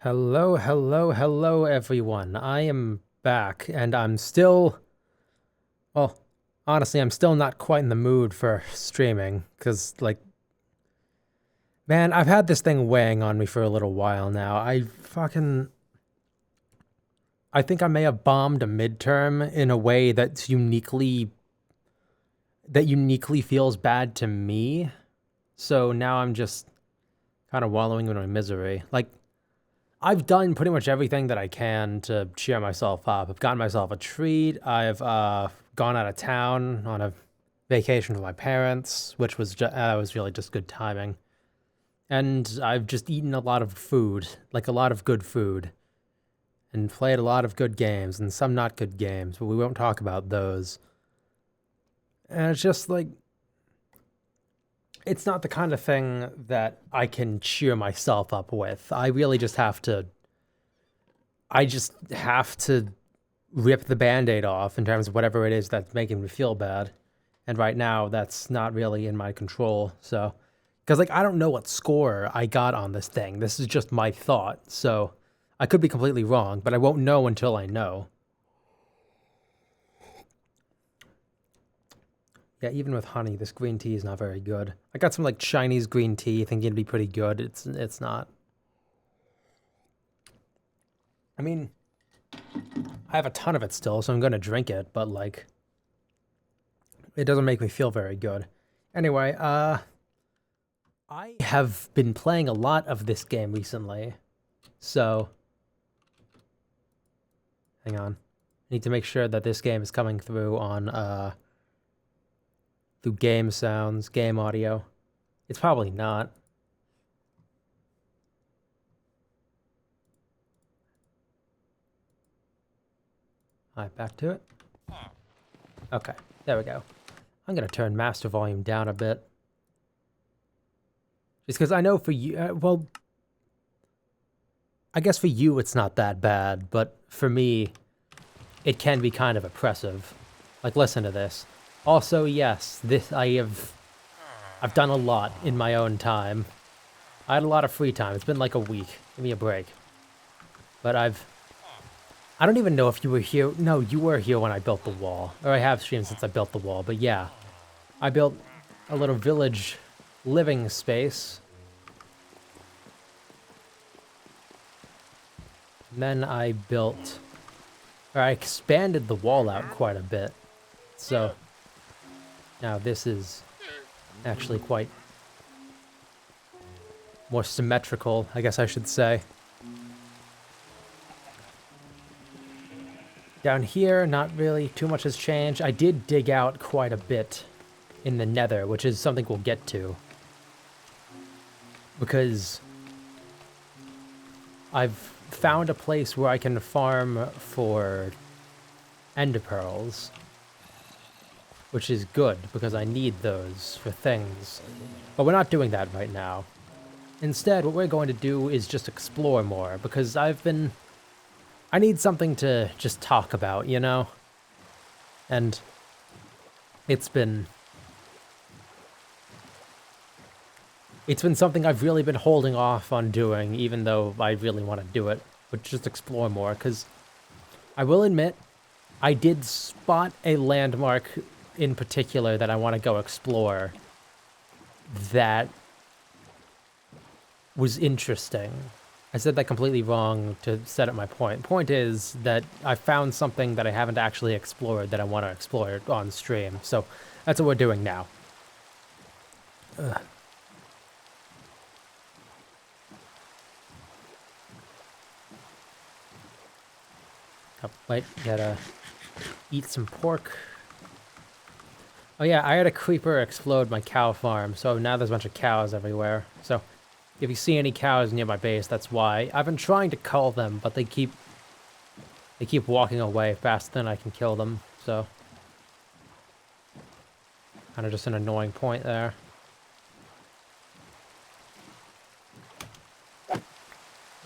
Hello, hello, hello, everyone. I am back, and well, honestly, I'm still not quite in the mood for streaming, because, man, I've had this thing weighing on me for a little while now. I think I may have bombed a midterm in a way that uniquely feels bad to me. So now I'm just kind of wallowing in my misery. I've done pretty much everything that I can to cheer myself up. I've gotten myself a treat. I've gone out of town on a vacation with my parents, which was really just good timing. And I've just eaten a lot of food, like a lot of good food, and played a lot of good games and some not good games, but we won't talk about those. And it's just like it's not the kind of thing that I can cheer myself up with. I just have to rip the band-aid off in terms of whatever it is that's making me feel bad. And right now that's not really in my control. So because I don't know what score I got on this thing. This is just my thought. So I could be completely wrong, but I won't know until I know. Yeah, even with honey, this green tea is not very good. I got some Chinese green tea thinking it'd be pretty good. It's not. I mean, I have a ton of it still, so I'm gonna drink it, but it doesn't make me feel very good. Anyway, I have been playing a lot of this game recently, so hang on. I need to make sure that this game is coming through on through game sounds, game audio. It's probably not. All right, back to it. Okay, there we go. I'm gonna turn master volume down a bit. Just because I know for you, well, I guess for you it's not that bad, but for me, it can be kind of oppressive. Listen to this. Also, yes, I've done a lot in my own time. I had a lot of free time. It's been like a week. Give me a break. But I don't even know if you were here. No, you were here when I built the wall. Or I have streamed since I built the wall, but yeah. I built a little village living space. And then I expanded the wall out quite a bit. So now this is actually quite more symmetrical, I guess I should say. Down here, not really too much has changed. I did dig out quite a bit in the nether, which is something we'll get to. Because I've found a place where I can farm for ender pearls. Which is good, because I need those for things. But we're not doing that right now. Instead, what we're going to do is just explore more, because I need something to just talk about, you know? And it's been something I've really been holding off on doing, even though I really want to do it, but just explore more, because I will admit, I did spot a landmark in particular that I want to go explore that was interesting. I said that completely wrong to set up my point. Point is that I found something that I haven't actually explored that I want to explore on stream. So that's what we're doing now. Ugh. Oh, wait, gotta eat some pork. Oh yeah, I had a creeper explode my cow farm, so now there's a bunch of cows everywhere. So if you see any cows near my base, that's why. I've been trying to call them, but they keep walking away faster than I can kill them, so kind of just an annoying point there.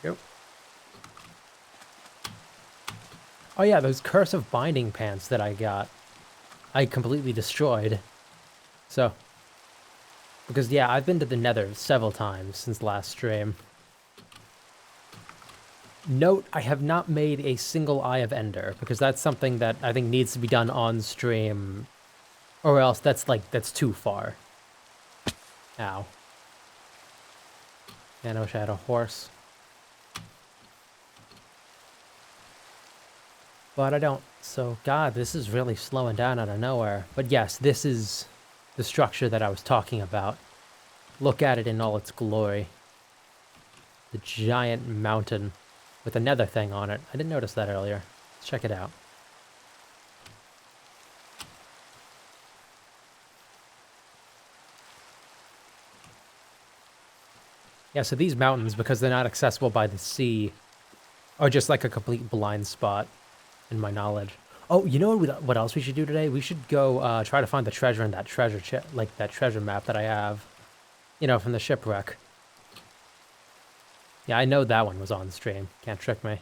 Yep. Oh yeah, those cursive binding pants that I got, I completely destroyed. So, because yeah, I've been to the nether several times since last stream. Note, I have not made a single Eye of Ender, because that's something that I think needs to be done on stream, or else that's too far. Ow. Man, I wish I had a horse. But I don't. So, God, this is really slowing down out of nowhere. But yes, this is the structure that I was talking about. Look at it in all its glory. The giant mountain with another thing on it. I didn't notice that earlier. Let's check it out. Yeah, so these mountains, because they're not accessible by the sea, are just like a complete blind spot in my knowledge. Oh, you know what else we should do today? We should go try to find the treasure in that that treasure map that I have, you know, from the shipwreck. Yeah, I know that one was on stream. Can't trick me.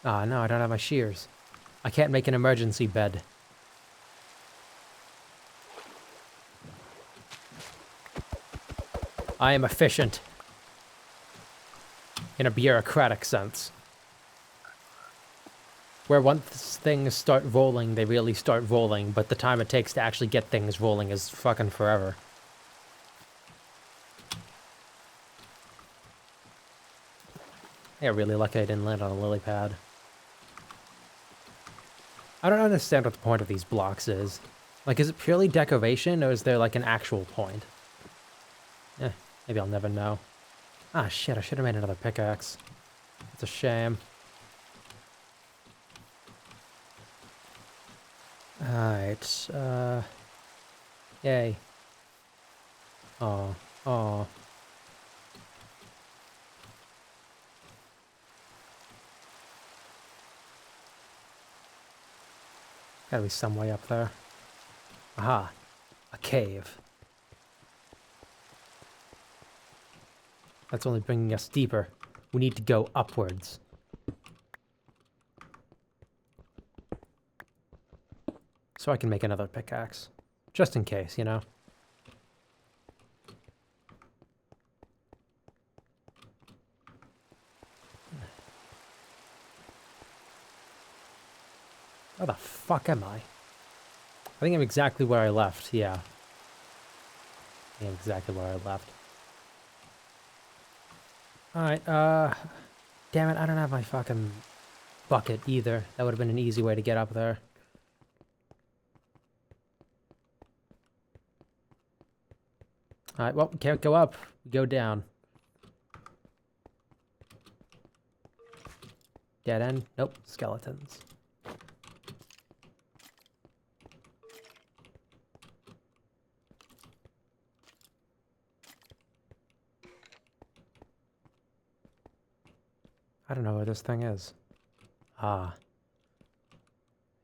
Ah, no, I don't have my shears. I can't make an emergency bed. I am efficient. In a bureaucratic sense. Where once things start rolling, they really start rolling, but the time it takes to actually get things rolling is fucking forever. Yeah, really lucky I didn't land on a lily pad. I don't understand what the point of these blocks is. Like, is it purely decoration, or is there, like, an actual point? Maybe I'll never know. Ah, shit, I should have made another pickaxe. It's a shame. Alright, yay. Oh, oh. Gotta be some way up there. Aha, a cave. That's only bringing us deeper. We need to go upwards. So I can make another pickaxe. Just in case, you know? Where the fuck am I? I think I'm exactly where I left, yeah. I think I'm exactly where I left. Alright, damn it, I don't have my fucking bucket either. That would have been an easy way to get up there. Alright, well, can't go up. Go down. Dead end? Nope, skeletons. I don't know where this thing is. Ah.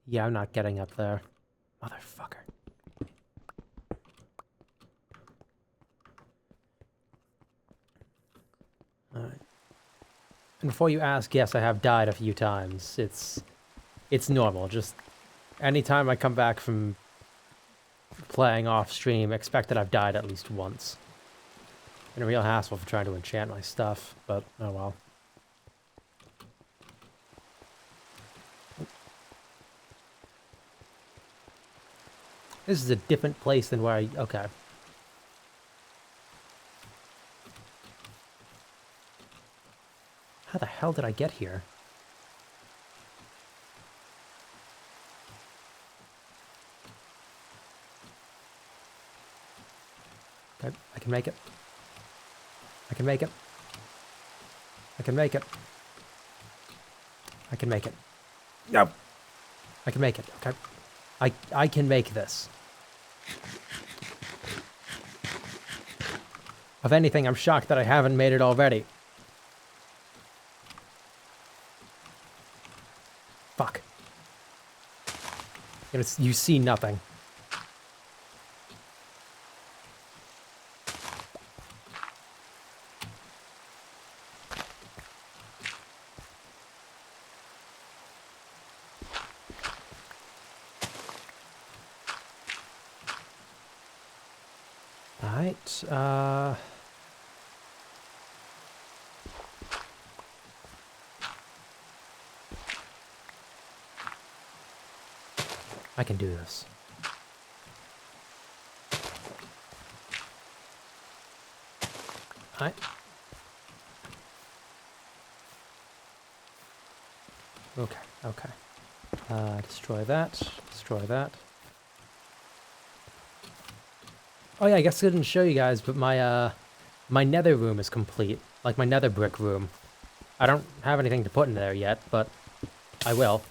Yeah, I'm not getting up there. Motherfucker. Alright. And before you ask, yes, I have died a few times. It's normal. Just anytime I come back from playing off stream, expect that I've died at least once. Been a real hassle for trying to enchant my stuff, but oh well. This is a different place than where I... Okay. How the hell did I get here? Okay, I can make it. I can make it. I can make it. I can make it. No! I can make it, okay? I can make this. If anything, I'm shocked that I haven't made it already. Fuck. You see nothing. Alright, I can do this. Alright. Okay, okay. Destroy that, destroy that. Oh yeah, I guess I didn't show you guys, but my, my nether room is complete. Like my nether brick room. I don't have anything to put in there yet, but I will.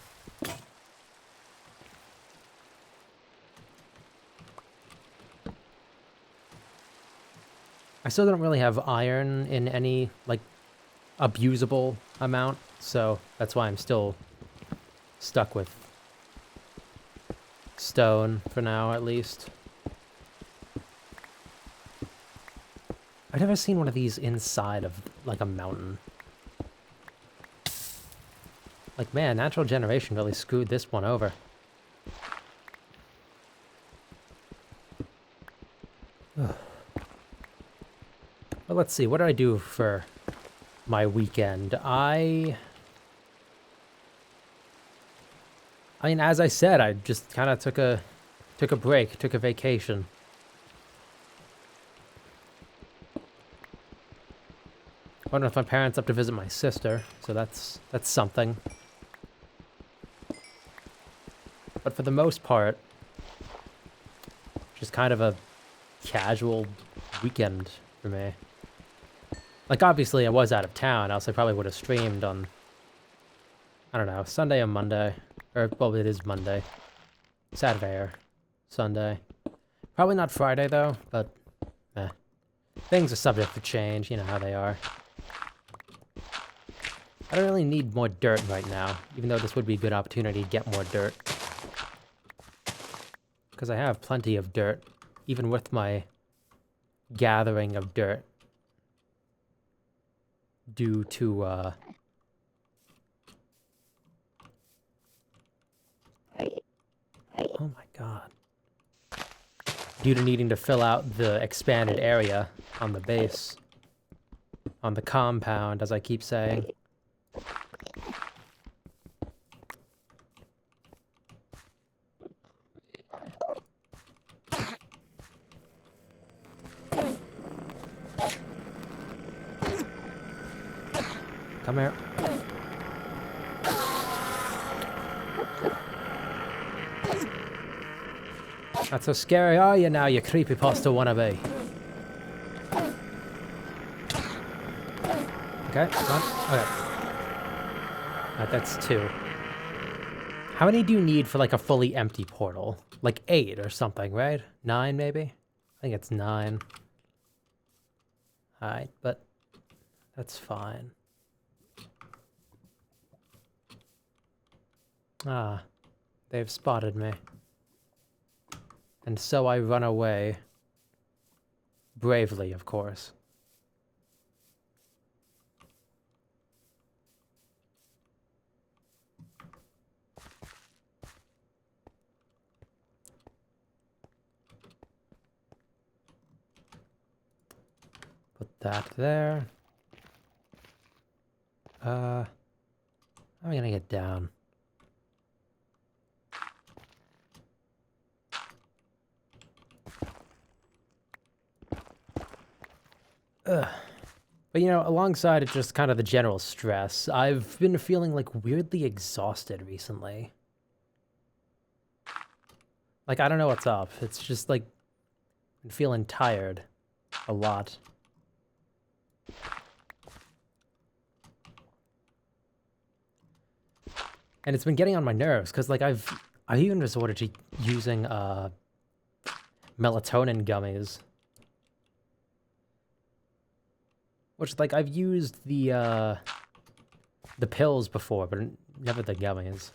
I still don't really have iron in any, like, abusable amount, so that's why I'm still stuck with stone for now, at least. I've never seen one of these inside of, like, a mountain. Like, man, natural generation really screwed this one over. Ugh. Well, let's see, what did I do for my weekend? I mean, as I said, I just kind of took a break, took a vacation. Went with my parents up to visit my sister, so that's something. But for the most part, just kind of a casual weekend for me. Like, obviously, I was out of town, else I probably would have streamed on, I don't know, Sunday or Monday. Or, well, it is Monday. Saturday or Sunday. Probably not Friday, though, but, eh. Things are subject to change, you know how they are. I don't really need more dirt right now, even though this would be a good opportunity to get more dirt. Because I have plenty of dirt, even with my gathering of dirt. Due to, oh my god. Due to needing to fill out the expanded area on the base. On the compound, as I keep saying. Come here. Not so scary, are you now, you creepypasta wannabe? Okay, come on. Okay. Alright, that's 2. How many do you need for, like, a fully empty portal? Like 8 or something, right? 9, maybe? I think it's 9. Alright, but that's fine. Ah, they've spotted me. And so I run away. Bravely, of course. Put that there. How am I gonna get down? Ugh. But, you know, alongside it, just kind of the general stress, I've been feeling, like, weirdly exhausted recently. Like, I don't know what's up. It's just, like, I'm feeling tired a lot. And it's been getting on my nerves, because, like, I've even resorted to using, melatonin gummies. Which, like, I've used the pills before, but never the gummies.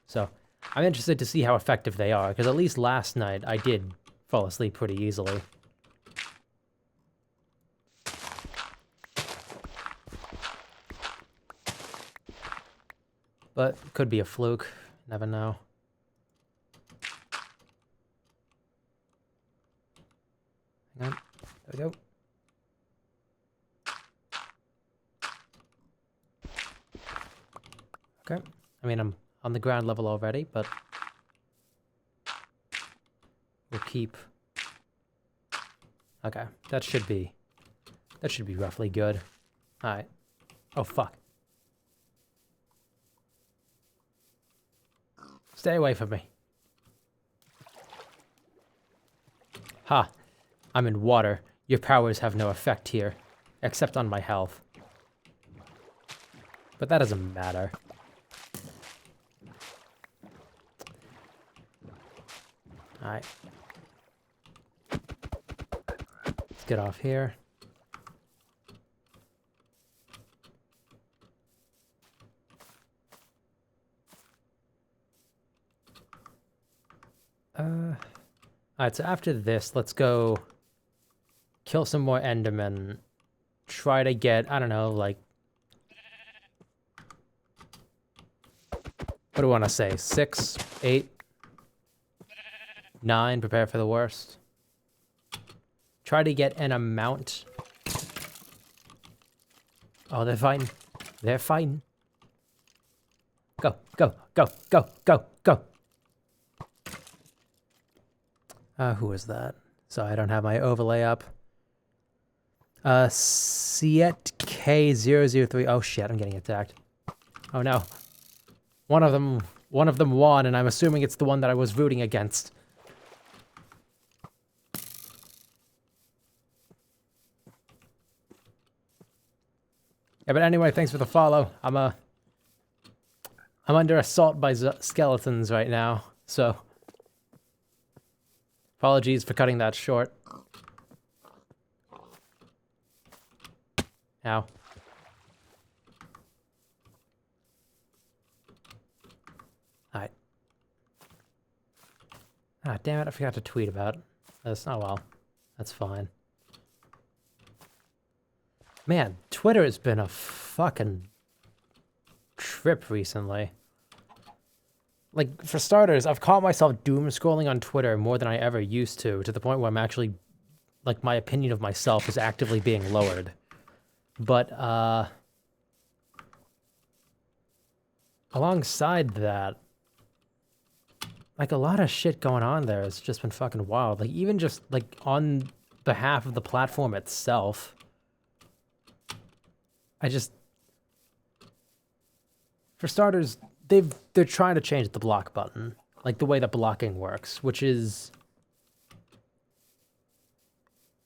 So, I'm interested to see how effective they are, because at least last night I did fall asleep pretty easily. But, could be a fluke. Never know. Hang on. we go. Okay. I mean, I'm on the ground level already, but we'll keep... Okay, that should be roughly good. Alright. Oh, fuck. Stay away from me. Ha! I'm in water. Your powers have no effect here, except on my health. But that doesn't matter. Alright. Let's get off here. Alright, so after this, let's go kill some more Endermen. Try to get, I don't know, like... What do I want to say? 6, 8, 9, prepare for the worst. Try to get an amount. Oh, they're fighting. They're fighting. Go, go, go, go, go, go. Who is that? So I don't have my overlay up. Siet K003. Oh shit, I'm getting attacked. Oh no. One of them won, and I'm assuming it's the one that I was rooting against. Yeah, but anyway, thanks for the follow. I'm under assault by skeletons right now, so apologies for cutting that short. Ow. Alright. Ah, damn it, I forgot to tweet about this. Oh well, that's fine. Man, Twitter has been a fucking trip recently. Like, for starters, I've caught myself doom scrolling on Twitter more than I ever used to the point where I'm actually, like, my opinion of myself is actively being lowered. But, alongside that, like, a lot of shit going on there has just been fucking wild. Like, even just, like, on behalf of the platform itself, for starters, they're trying to change the block button, like the way that blocking works, which is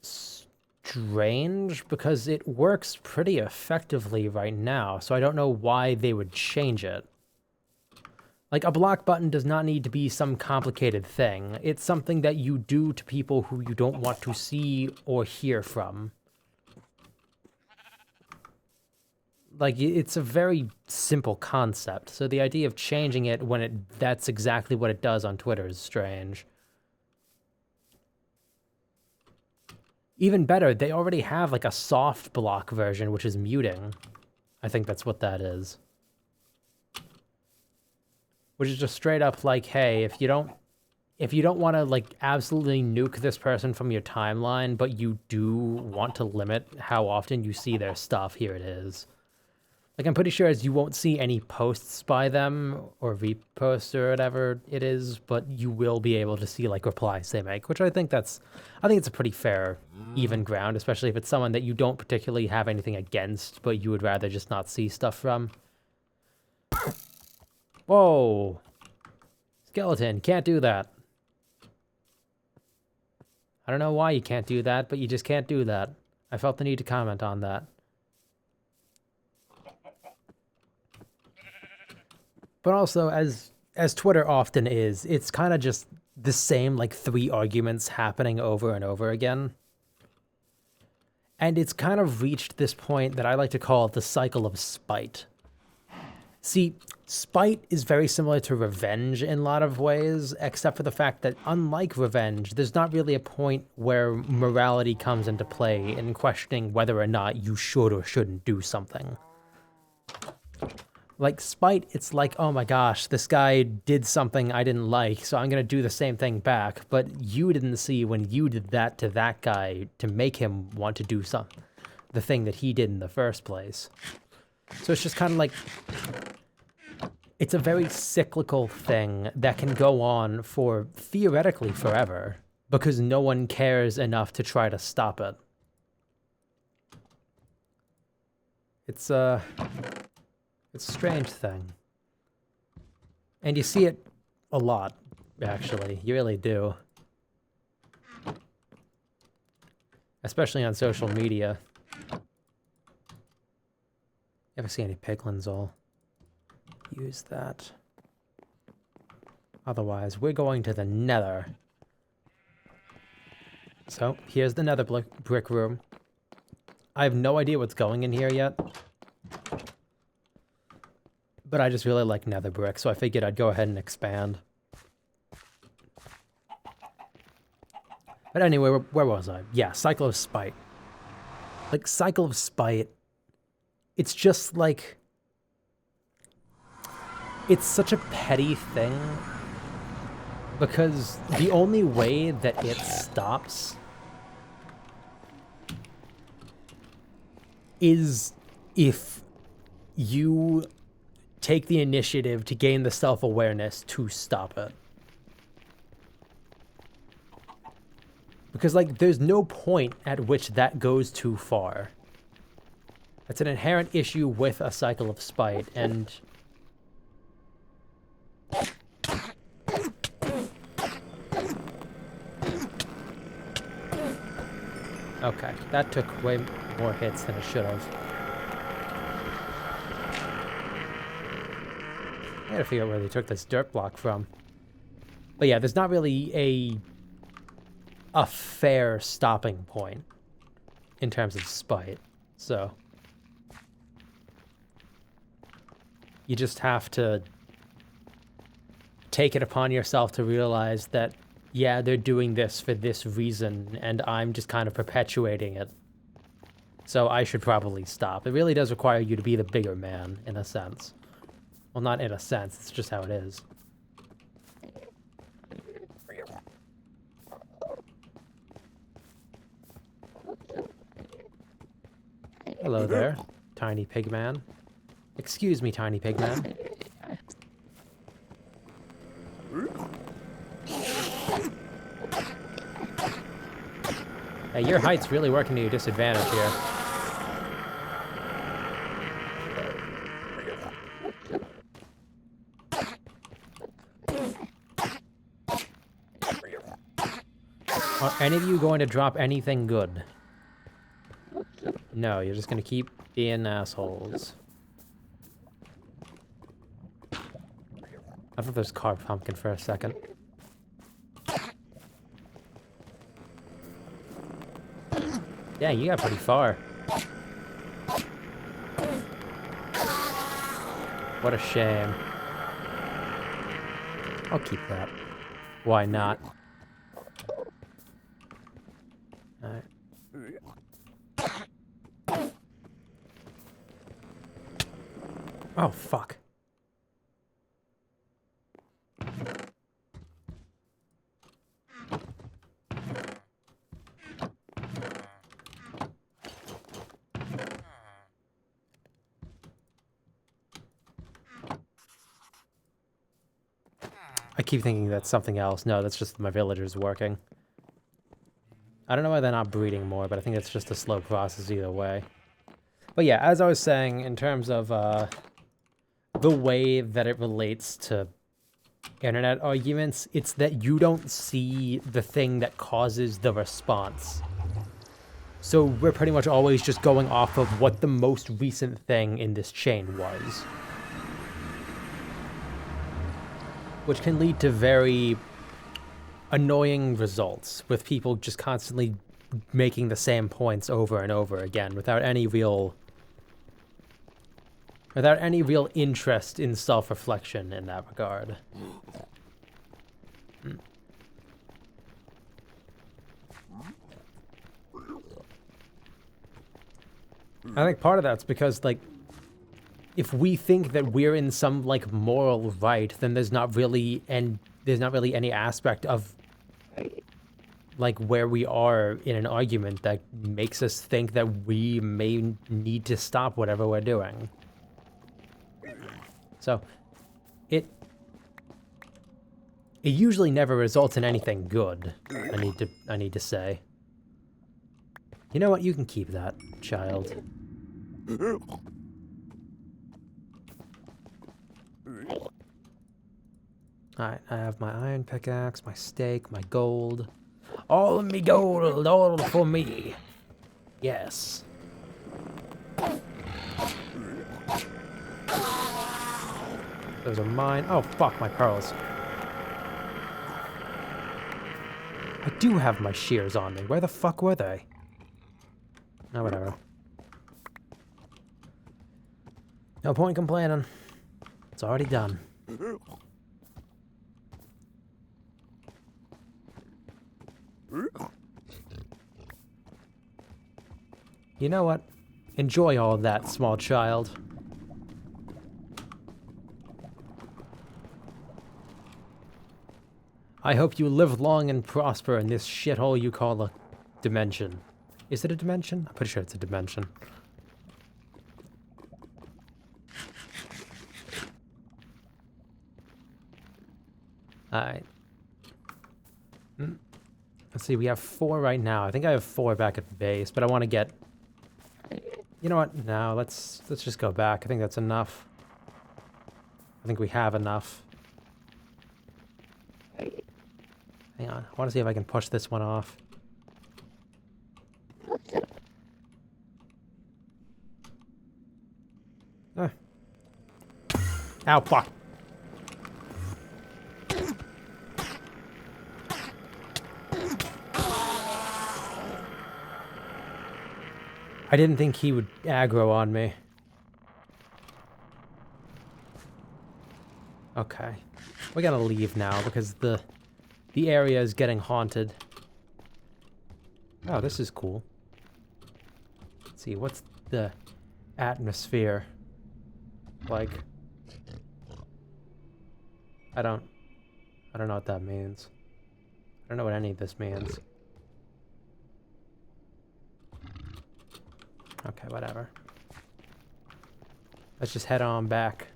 strange because it works pretty effectively right now, so I don't know why they would change it. Like, a block button does not need to be some complicated thing. It's something that you do to people who you don't want to see or hear from. Like, it's a very simple concept, so the idea of changing it when that's exactly what it does on Twitter is strange. Even better, they already have, like, a soft block version, which is muting. I think that's what that is. Which is just straight up like, hey, if you don't want to, like, absolutely nuke this person from your timeline, but you do want to limit how often you see their stuff, here it is. Like, I'm pretty sure you won't see any posts by them or reposts or whatever it is, but you will be able to see, like, replies they make, which I think it's a pretty fair, even ground, especially if it's someone that you don't particularly have anything against, but you would rather just not see stuff from. Whoa! Skeleton, can't do that. I don't know why you can't do that, but you just can't do that. I felt the need to comment on that. But also, as Twitter often is, it's kind of just the same, like, 3 arguments happening over and over again. And it's kind of reached this point that I like to call the cycle of spite. See, spite is very similar to revenge in a lot of ways, except for the fact that, unlike revenge, there's not really a point where morality comes into play in questioning whether or not you should or shouldn't do something. Like, spite, it's like, oh my gosh, this guy did something I didn't like, so I'm gonna do the same thing back. But you didn't see when you did that to that guy to make him want to do the thing that he did in the first place. So it's just kind of like, it's a very cyclical thing that can go on for theoretically forever because no one cares enough to try to stop it. It's a strange thing. And you see it a lot, actually. You really do. Especially on social media. Ever see any piglins? I'll use that. Otherwise, we're going to the nether. So, here's the nether brick room. I have no idea what's going in here yet. But I just really like nether brick, so I figured I'd go ahead and expand. But anyway, where was I? Yeah, Cycle of Spite. Like, Cycle of Spite, it's just like... It's such a petty thing, because the only way that it stops is if you take the initiative to gain the self-awareness to stop it. Because, like, there's no point at which that goes too far. It's an inherent issue with a Cycle of Spite, and... Okay, that took way more hits than it should have. I gotta figure out where they took this dirt block from. But yeah, there's not really a fair stopping point in terms of spite, so you just have to take it upon yourself to realize that, yeah, they're doing this for this reason, and I'm just kind of perpetuating it. So I should probably stop. It really does require you to be the bigger man, in a sense. Well, not in a sense, it's just how it is. Hello there, tiny pig man. Excuse me, tiny pig man. Hey, your height's really working to your disadvantage here. Are any of you going to drop anything good? No, you're just gonna keep being assholes. I thought there's carved pumpkin for a second. Yeah, you got pretty far. What a shame. I'll keep that. Why not? Alright. Oh, fuck. I keep thinking that's something else. No, that's just my villagers working. I don't know why they're not breeding more, but I think it's just a slow process either way. But yeah, as I was saying, in terms of the way that it relates to internet arguments, it's that you don't see the thing that causes the response. So we're pretty much always just going off of what the most recent thing in this chain was. Which can lead to very annoying results, with people just constantly making the same points over and over again without any real interest in self-reflection in that regard. I think part of that's because, like, if we think that we're in some like moral right, then there's not really any aspect of like where we are in an argument that makes us think that we may need to stop whatever we're doing. So it usually never results in anything good. I need to say. You know what? You can keep that, child. Alright, I have my iron pickaxe, my steak, my gold. All of me gold, all for me. Yes. Those are mine. Oh, fuck, my pearls. I do have my shears on me. Where the fuck were they? Oh, whatever. No point complaining. It's already done. You know what? Enjoy all of that, small child. I hope you live long and prosper in this shithole you call a dimension. Is it a dimension? I'm pretty sure it's a dimension. Alright. Let's see, we have 4 right now. I think I have 4 back at the base, but I want to get... You know what? No, let's just go back. I think that's enough. I think we have enough. Hang on. I want to see if I can push this one off. Ow, fuck. I didn't think he would aggro on me. Okay. We gotta leave now because the area is getting haunted. Oh, this is cool. Let's see, what's the atmosphere like? I don't know what that means. I don't know what any of this means. Okay, whatever. Let's just head on back.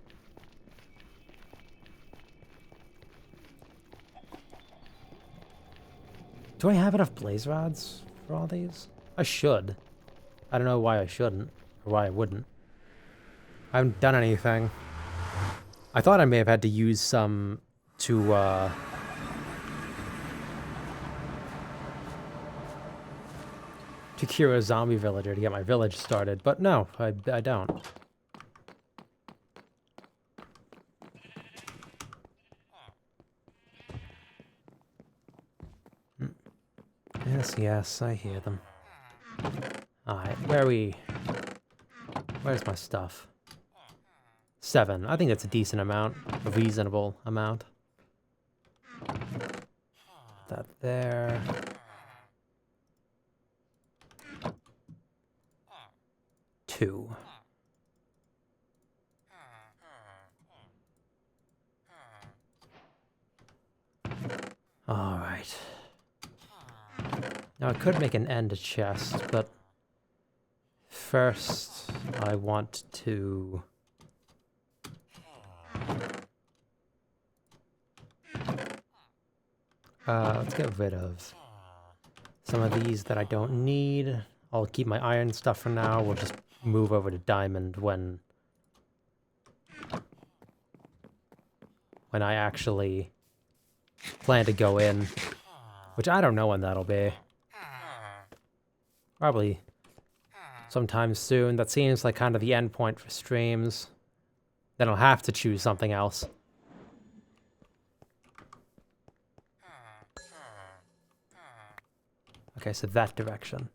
Do I have enough blaze rods for all these? I should. I don't know why I shouldn't, or why I wouldn't. I haven't done anything. I thought I may have had to use some to cure a zombie villager to get my village started, but no, I don't. Yes, I hear them. Alright, where's my stuff? 7. I think that's a decent amount, a reasonable amount. That there. Two. All right. Now I could make an end chest, but first I want to let's get rid of some of these that I don't need. I'll keep my iron stuff for now. We'll just move over to diamond when I actually plan to go in, which I don't know when that'll be. Probably sometime soon. That seems like kind of the end point for streams. Then I'll have to choose something else. Okay, so that direction.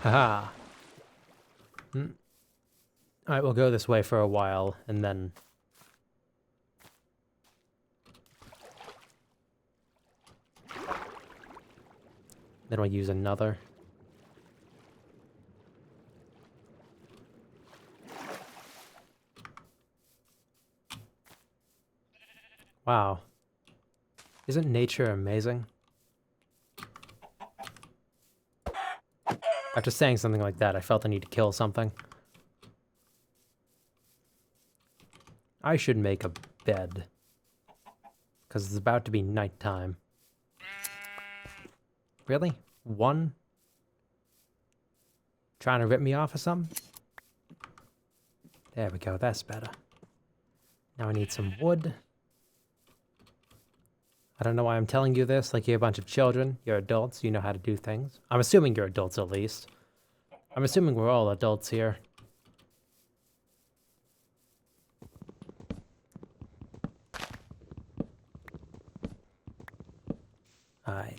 Haha. Alright, we'll go this way for a while, and then... Then we'll use another. Wow. Isn't nature amazing? After saying something like that, I felt the need to kill something. I should make a bed. Because it's about to be nighttime. Really? One? Trying to rip me off or something? There we go, that's better. Now I need some wood. I don't know why I'm telling you this, like you're a bunch of children, you're adults, you know how to do things. I'm assuming you're adults at least. I'm assuming we're all adults here. Alright.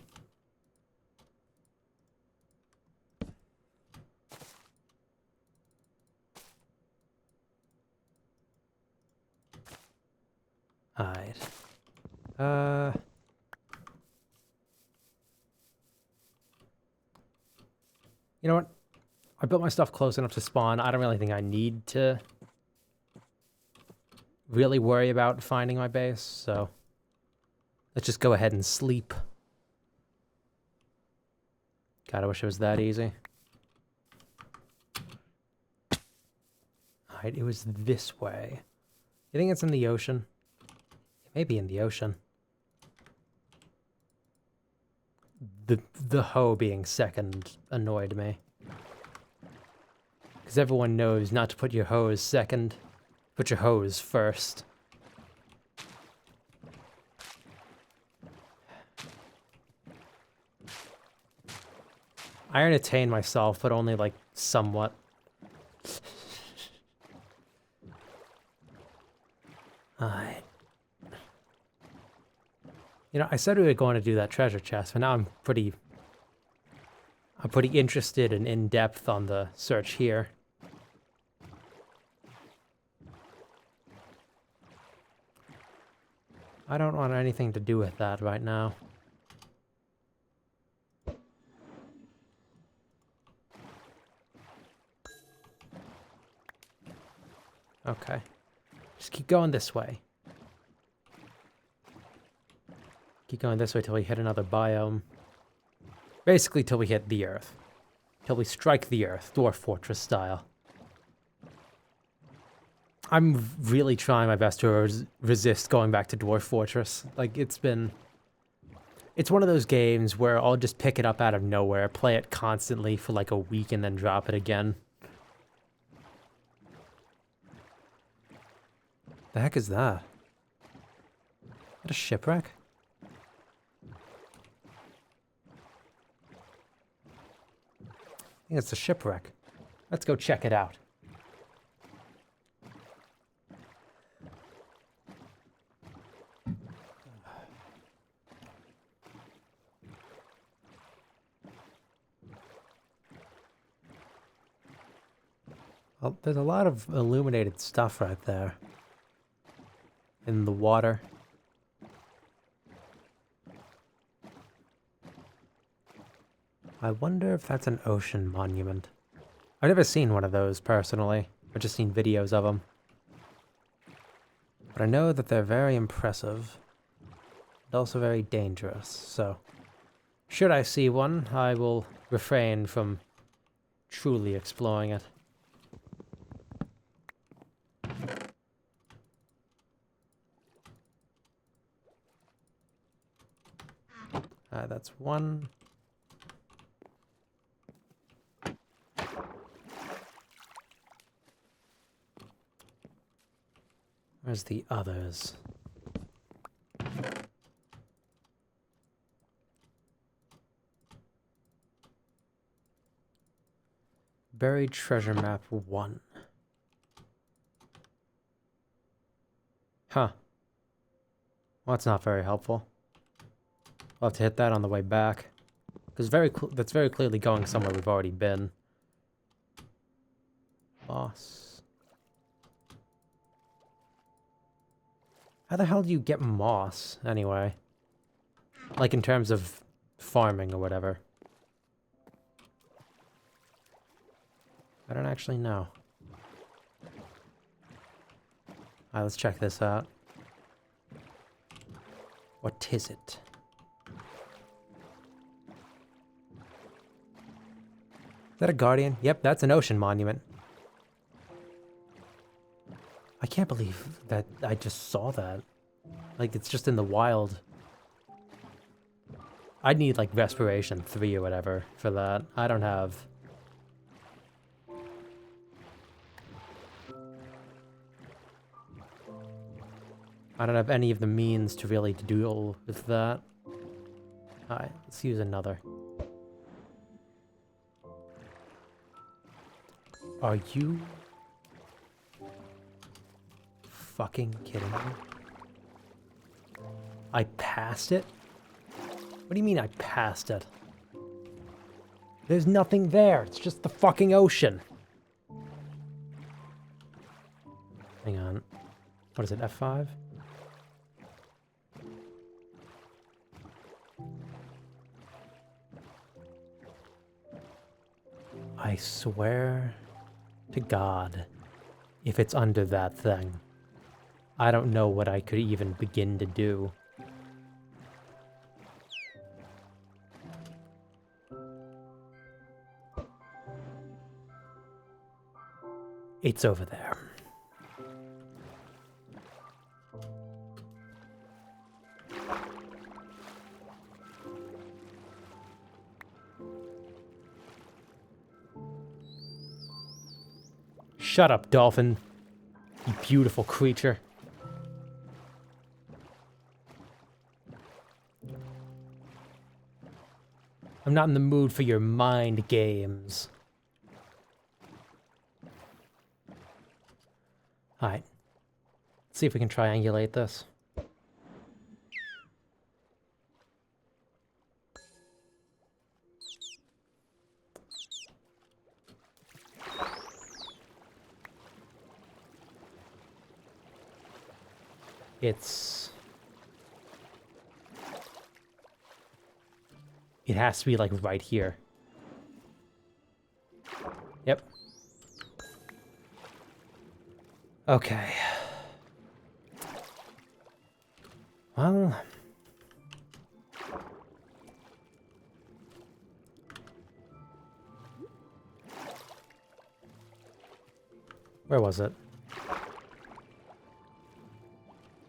Alright. You know what? I built my stuff close enough to spawn. I don't really think I need to really worry about finding my base, so let's just go ahead and sleep. God, I wish it was that easy. Alright, it was this way. You think it's in the ocean? It may be in the ocean. The hoe being second annoyed me. Because everyone knows not to put your hose second. Put your hose first. I entertain myself, but only like somewhat. Alright. You know, I said we were going to do that treasure chest, but now I'm pretty interested and in-depth on the search here. I don't want anything to do with that right now. Okay. Just keep going this way. Keep going this way till we hit another biome. Basically till we hit the earth. Till we strike the earth, Dwarf Fortress style. I'm really trying my best to resist going back to Dwarf Fortress. Like, it's one of those games where I'll just pick it up out of nowhere, play it constantly for like a week, and then drop it again. The heck is that? Is that a shipwreck? I think it's a shipwreck. Let's go check it out. Well, there's a lot of illuminated stuff right there. In the water. I wonder if that's an ocean monument. I've never seen one of those personally. I've just seen videos of them. But I know that they're very impressive. And also very dangerous, so... should I see one, I will refrain from truly exploring it. That's one. Where's the others? Buried treasure map 1. Huh. Well, that's not very helpful. We'll have to hit that on the way back. Because that's very clearly going somewhere we've already been. Moss. How the hell do you get moss, anyway? Like in terms of farming or whatever. I don't actually know. Alright, let's check this out. What is it? Is that a guardian? Yep, that's an ocean monument. I can't believe that I just saw that. Like, it's just in the wild. I'd need, like, Respiration 3 or whatever for that. I don't have... I don't have any of the means to really deal with that. Alright, let's use another. Are you fucking kidding me? I passed it? What do you mean I passed it? There's nothing there. It's just the fucking ocean. Hang on. What is it, F5? I swear to God, if it's under that thing, I don't know what I could even begin to do. It's over there. Shut up, dolphin. You beautiful creature. I'm not in the mood for your mind games. Alright. Let's see if we can triangulate this. It has to be like right here. Yep. Okay. Well... where was it?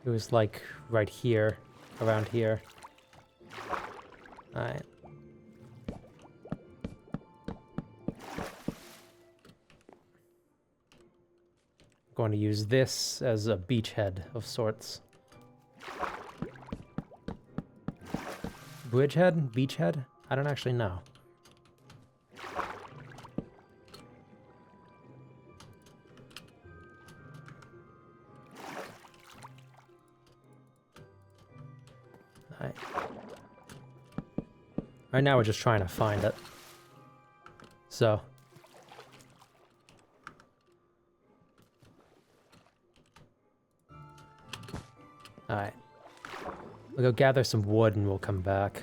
It was like right here, around here. Alright. Going to use this as a beachhead of sorts. Bridgehead? Beachhead? I don't actually know. Right now we're just trying to find it. So. Alright. We'll go gather some wood and we'll come back.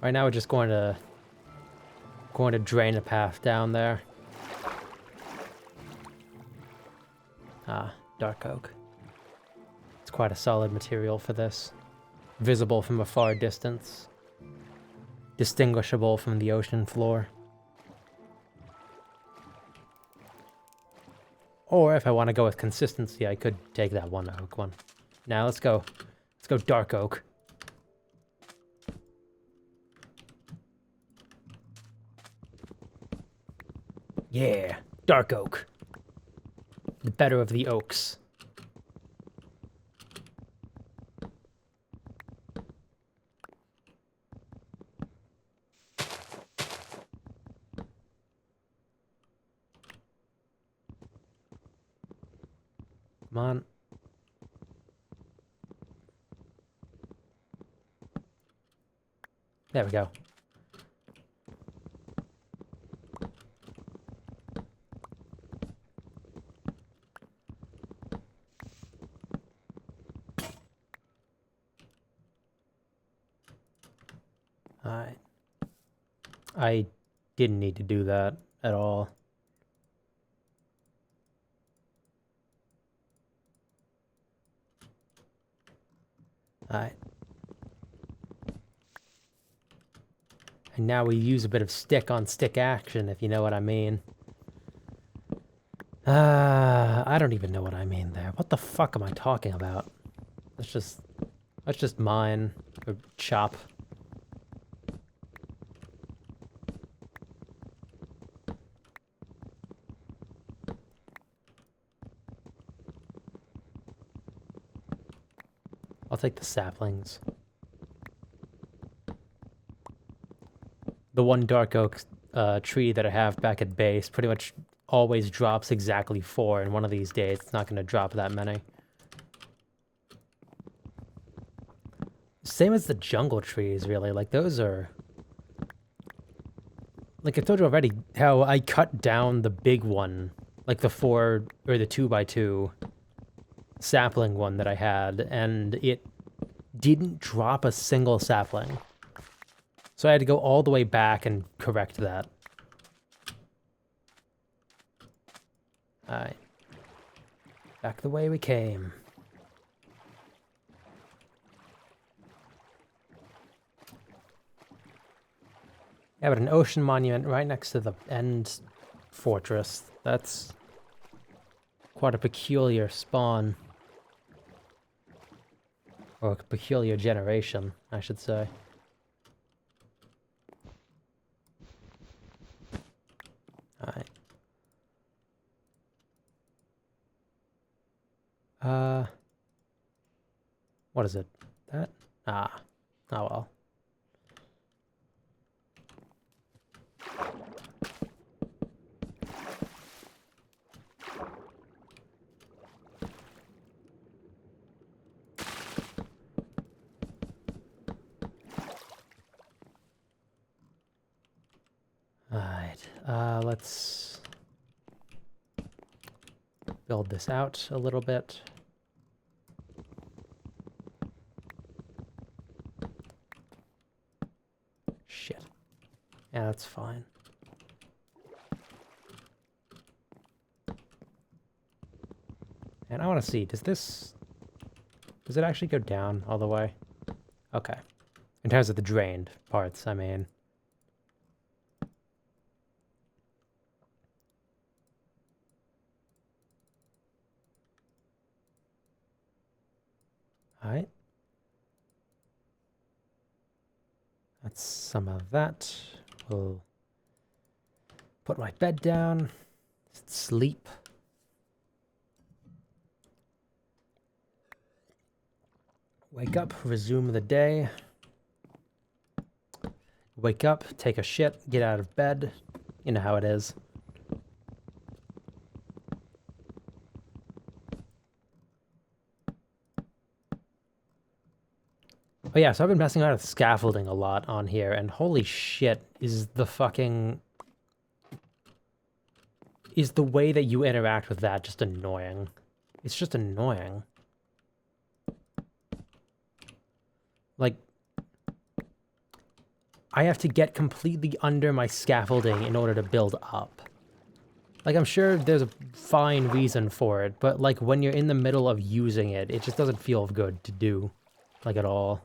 Right now we're just going to drain a path down there. Ah, dark oak. It's quite a solid material for this. Visible from a far distance. Distinguishable from the ocean floor. Or if I want to go with consistency, I could take that one oak one. Now let's go. Let's go dark oak. Yeah, dark oak. The better of the oaks. Come on. There we go. Alright. I didn't need to do that. at all. Alright. And now we use a bit of stick-on-stick action, if you know what I mean. I don't even know what I mean there. What the fuck am I talking about? Let's just mine or chop. I'll take the saplings. The one dark oak tree that I have back at base pretty much always drops exactly 4, and one of these days it's not going to drop that many. Same as the jungle trees, really. Like, those are... Like I told you already, how I cut down the big one. Like the 4, or the 2x2 sapling one that I had, and it didn't drop a single sapling. So I had to go all the way back and correct that. Alright. Back the way we came. Yeah, but an ocean monument right next to the end fortress. That's quite a peculiar spawn. Or a peculiar generation, I should say. Alright. What is it? That? Ah. Oh well. Alright, let's build this out a little bit. Shit. Yeah, that's fine. And I want to see, does it actually go down all the way? Okay. In terms of the drained parts, I mean. Alright. That's some of that. We'll put my bed down. Sleep. Wake up, resume the day. Wake up, take a shit, get out of bed. You know how it is. Oh yeah, so I've been messing around with scaffolding a lot on here, and holy shit, is the way that you interact with that just annoying. It's just annoying. Like, I have to get completely under my scaffolding in order to build up. Like, I'm sure there's a fine reason for it, but like when you're in the middle of using it, it just doesn't feel good to do, like at all.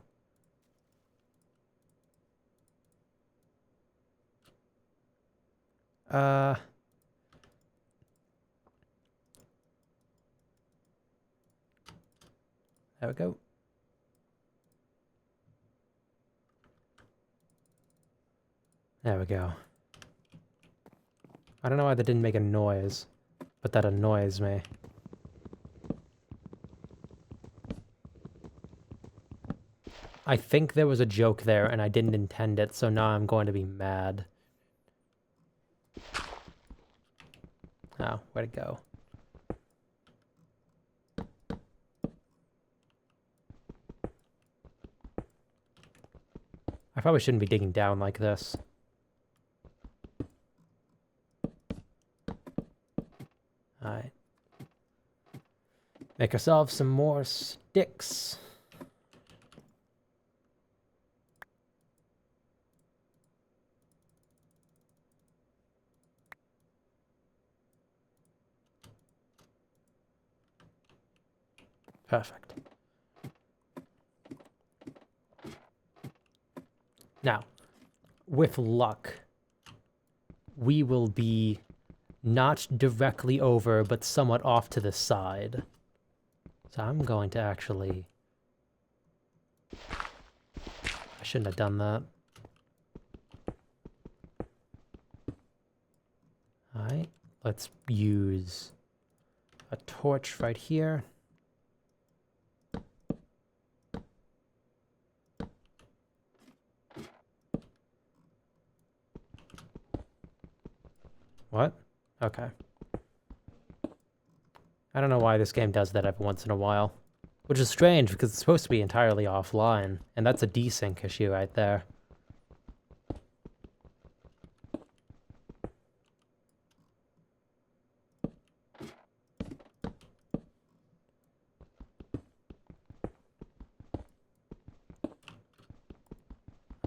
There we go. There we go. I don't know why that didn't make a noise, but that annoys me. I think there was a joke there and I didn't intend it, so now I'm going to be mad. Oh, where'd it go? I probably shouldn't be digging down like this. Alright. Make ourselves some more sticks. Perfect. Now, with luck, we will be not directly over, but somewhat off to the side. So I'm going to actually... I shouldn't have done that. Alright, let's use a torch right here. What? Okay. I don't know why this game does that every once in a while. Which is strange, because it's supposed to be entirely offline. And that's a desync issue right there.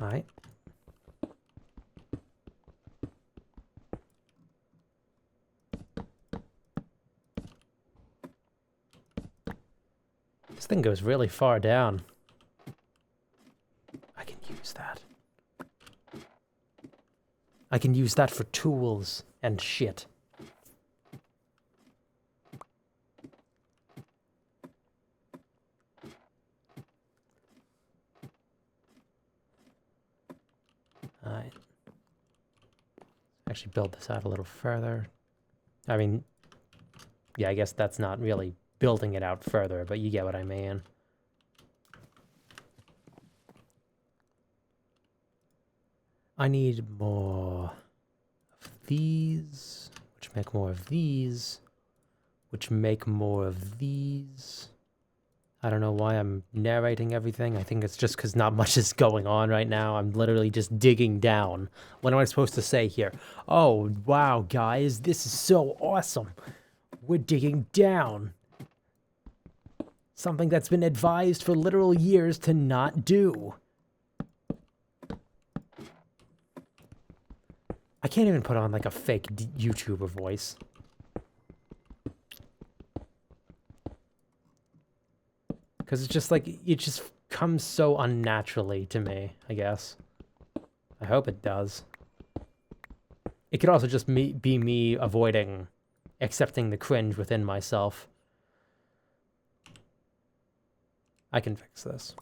Alright. This thing goes really far down. I can use that. I can use that for tools and shit. Alright. Actually build this out a little further. I mean, yeah, I guess that's not really building it out further, but you get what I mean. I need more of these, which make more of these, which make more of these. I don't know why I'm narrating everything. I think it's just because not much is going on right now. I'm literally just digging down. What am I supposed to say here? Oh, wow, guys, this is so awesome. We're digging down. Something that's been advised for literal years to not do. I can't even put on like a fake YouTuber voice. Because it's just like, it just comes so unnaturally to me, I guess. I hope it does. It could also just be me avoiding accepting the cringe within myself. I can fix this.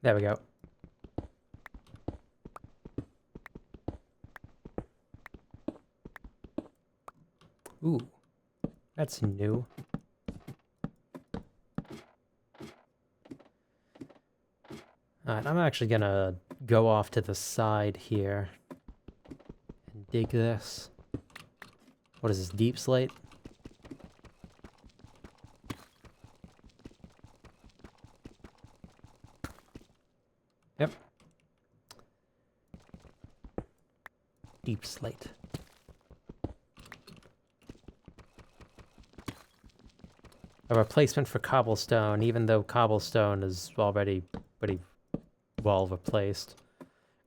There we go. Ooh, that's new. Alright, I'm actually gonna go off to the side here and dig this. What is this, deep slate? Yep. Deep slate. A replacement for cobblestone, even though cobblestone is already pretty well replaced.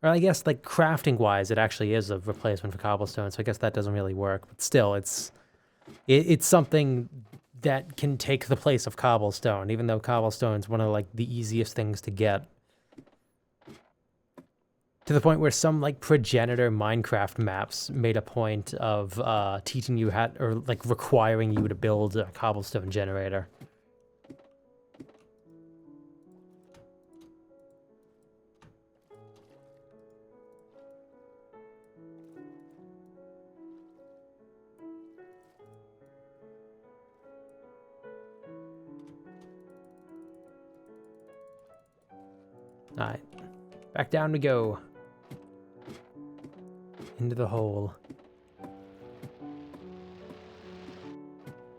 Or I guess, like, crafting-wise, it actually is a replacement for cobblestone, so I guess that doesn't really work. But still, it's something that can take the place of cobblestone, even though cobblestone's one of, like, the easiest things to get. To the point where some, like, progenitor Minecraft maps made a point of teaching you how, or, like, requiring you to build a cobblestone generator. Alright. Back down we go. Into the hole.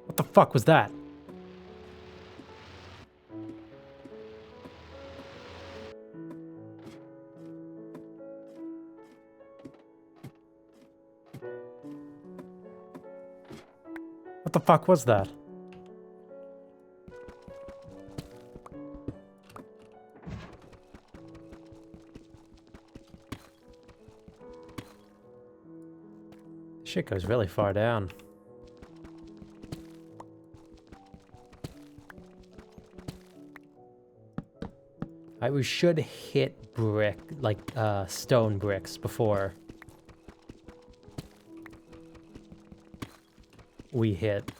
What the fuck was that? the fuck was that? Shit goes really far down. Alright, we should hit brick, like, stone bricks before we hit,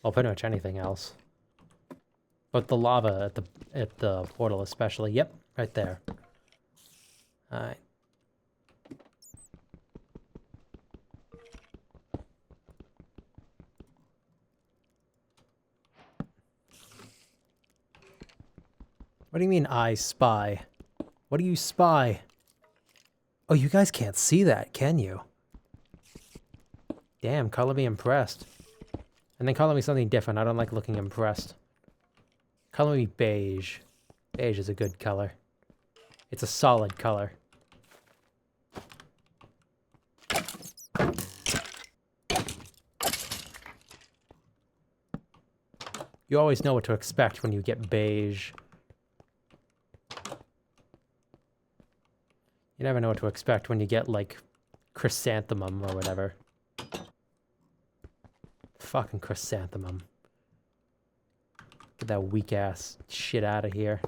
well, pretty much anything else. But the lava at the portal especially. Yep, right there. Alright. What do you mean, I spy? What do you spy? Oh, you guys can't see that, can you? Damn, color me impressed. And then color me something different. I don't like looking impressed. Color me beige. Beige is a good color. It's a solid color. You always know what to expect when you get beige. You never know what to expect when you get, like, chrysanthemum or whatever. Fucking chrysanthemum. Get that weak-ass shit out of here.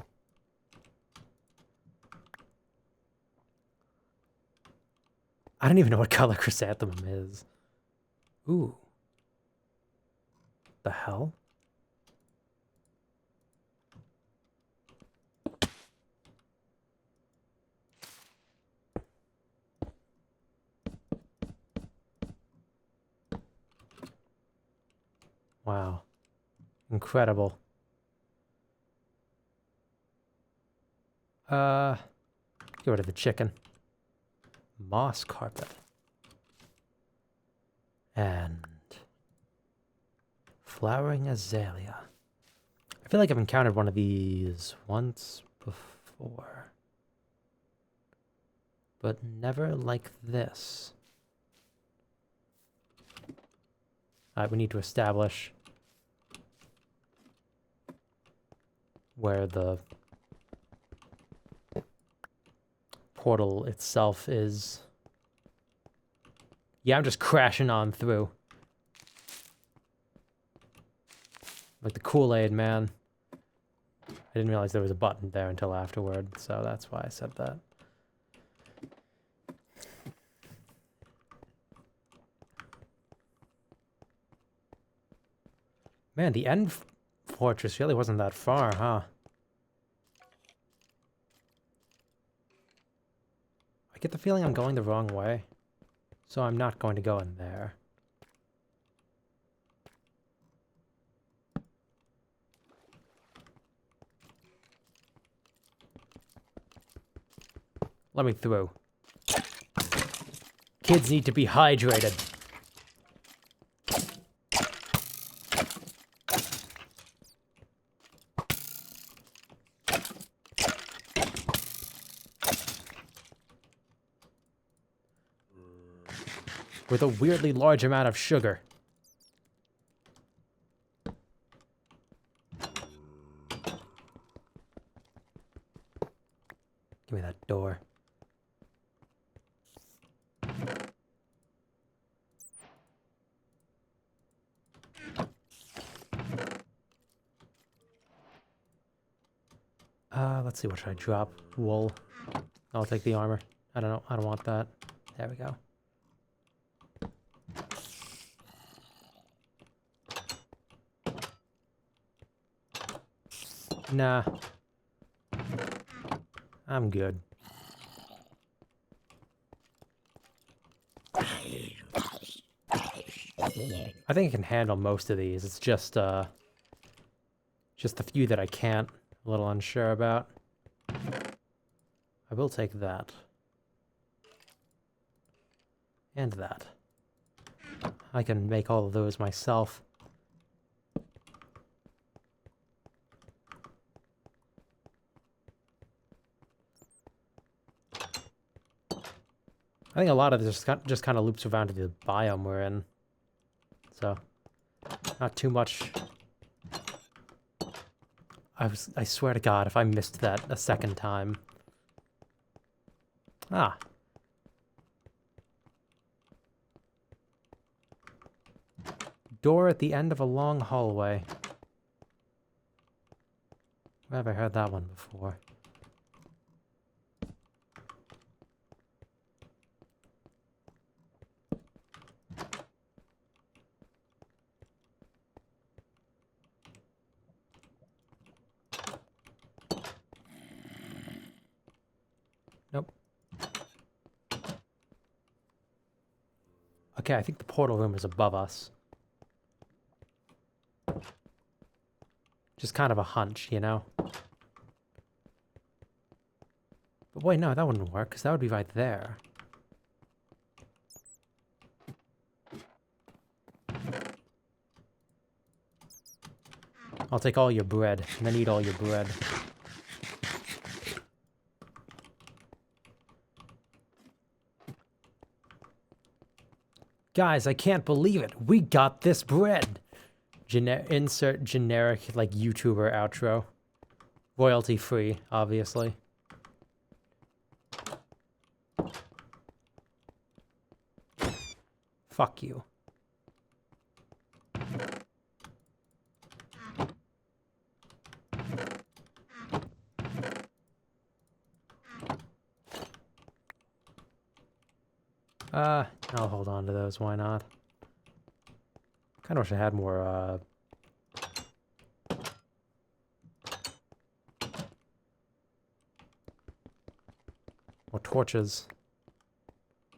I don't even know what color chrysanthemum is. Ooh. The hell? Wow. Incredible. Get rid of the chicken. Moss carpet. And flowering azalea. I feel like I've encountered one of these once before. But never like this. Alright, we need to establish where the portal itself is. Yeah, I'm just crashing on through. Like the Kool-Aid man. I didn't realize there was a button there until afterward, so that's why I said that. Man, the end fortress really wasn't that far, huh? I get the feeling I'm going the wrong way, so I'm not going to go in there. Let me through. Kids need to be hydrated. With a weirdly large amount of sugar. Give me that door. Let's see, what should I drop? Wool. I'll take the armor. I don't know, I don't want that. There we go. Nah. I'm good. I think I can handle most of these. It's just the few that I can't. A little unsure about. I will take that. And that. I can make all of those myself. I think a lot of this just kind of loops around to the biome we're in. so not too much. I swear to God, if I missed that a second time. Ah. Door at the end of a long hallway. Where have I heard that one before? Nope. Okay, I think the portal room is above us. Just kind of a hunch, you know? But wait, no, that wouldn't work, because that would be right there. I'll take all your bread, and then eat all your bread. Guys, I can't believe it. We got this bread. Insert generic, like, YouTuber outro. Royalty free, obviously. Fuck you. I'll hold on to those, why not? Kinda wish I had more, more torches.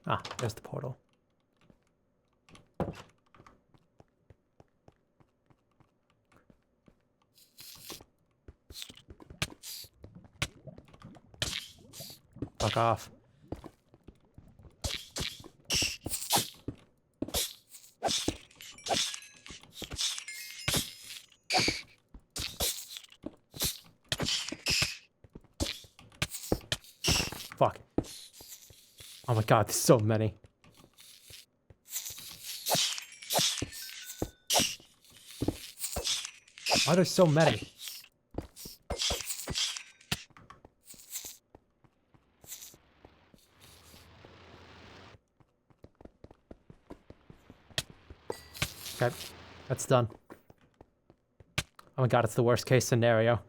Ah, there's the portal. Fuck off. Fuck. Oh my God, there's so many. Why are there so many? Okay, that's done. Oh my God, it's the worst case scenario.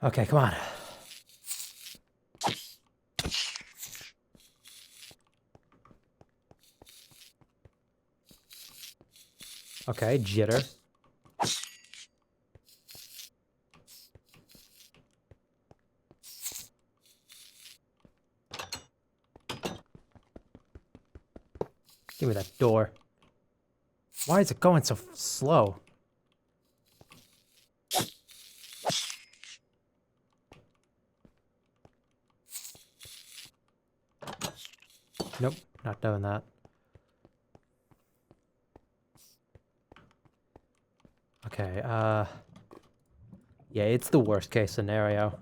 Okay, come on. Okay, jitter. Give me that door. Why is it going so slow? Nope, not doing that. Okay, yeah, it's the worst case scenario.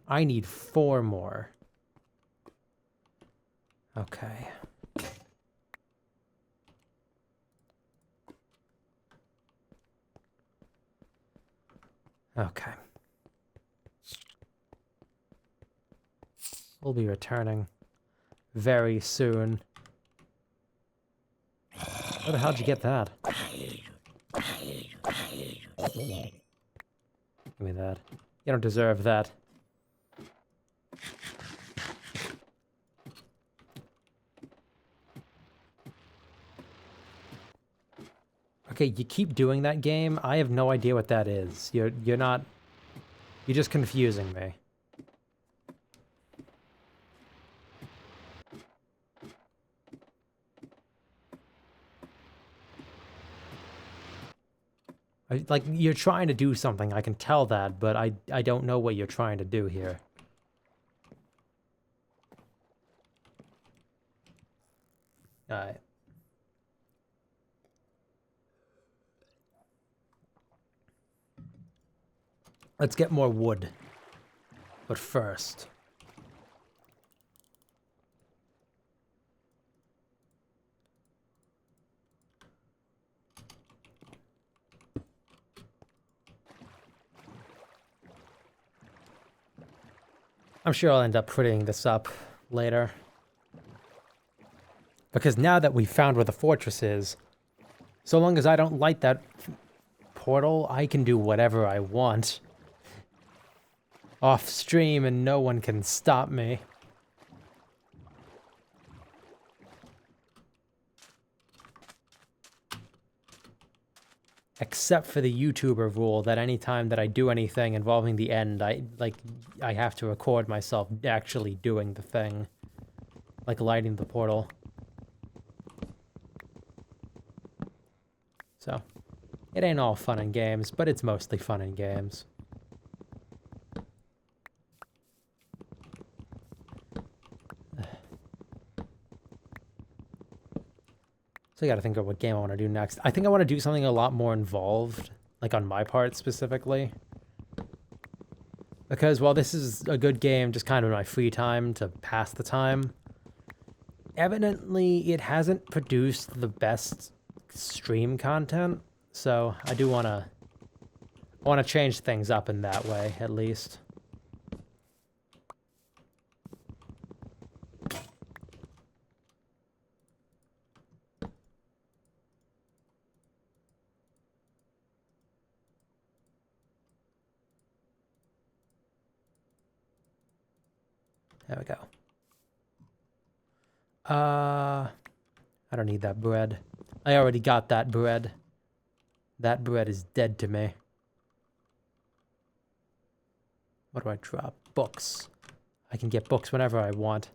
I need 4 more. Okay. Okay. We'll be returning very soon. Where the hell did you get that? Give me that. You don't deserve that. Okay, you keep doing that game. I have no idea what that is. You're not... You're just confusing me. Like, you're trying to do something, I can tell that, but I don't know what you're trying to do here. Alright. Let's get more wood. But first... I'm sure I'll end up putting this up later. Because now that we've found where the fortress is, so long as I don't light that portal, I can do whatever I want. Off stream and no one can stop me. Except for the YouTuber rule that anytime that I do anything involving the end, I have to record myself actually doing the thing. Like lighting the portal. So, it ain't all fun and games, but it's mostly fun and games. So I gotta think of what game I want to do next. I think I want to do something a lot more involved, like on my part specifically. Because while this is a good game, just kind of in my free time to pass the time, evidently it hasn't produced the best stream content. So I do want to change things up in that way, at least. There we go. I don't need that bread. I already got that bread. That bread is dead to me. What do I drop? Books. I can get books whenever I want.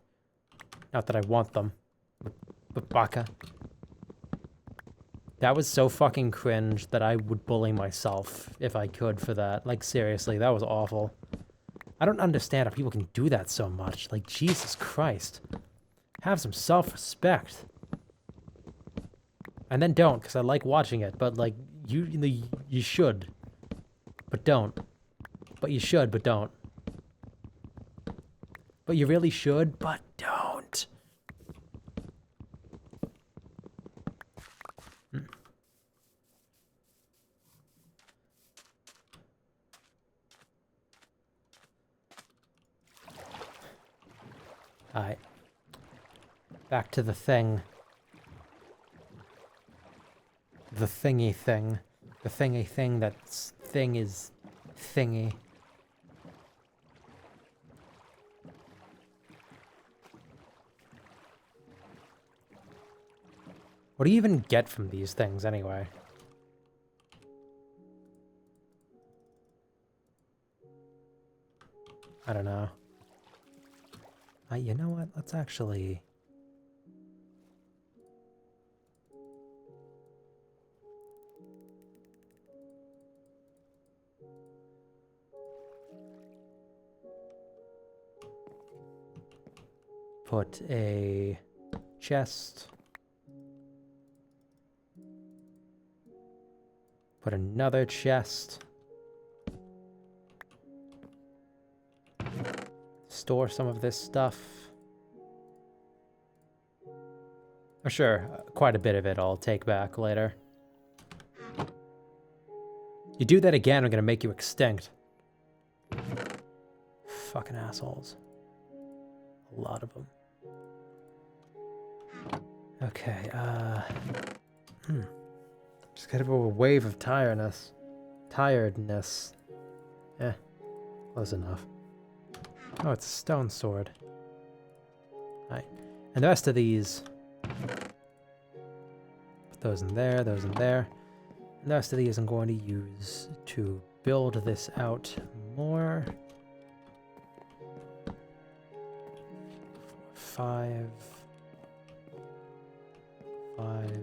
Not that I want them. But baka. That was so fucking cringe that I would bully myself if I could for that. Like, seriously, that was awful. I don't understand how people can do that so much. Like, Jesus Christ. Have some self-respect. And then don't, because I like watching it. But, like, you should. But don't. But you should, but don't. But you really should, but don't. Alright. Back to the thing. The thingy thing. The thingy thing that's thing is thingy. What do you even get from these things anyway? I don't know. You know what? Let's actually... put a chest. Put another chest. Store some of this stuff. Oh, sure, quite a bit of it I'll take back later. You do that again, I'm gonna make you extinct. Fucking assholes. A lot of them. Okay, just kind of a wave of tiredness. Eh, close enough. Oh, it's a stone sword. Alright. And the rest of these... put those in there, those in there. And the rest of these I'm going to use to build this out more. 5... 5...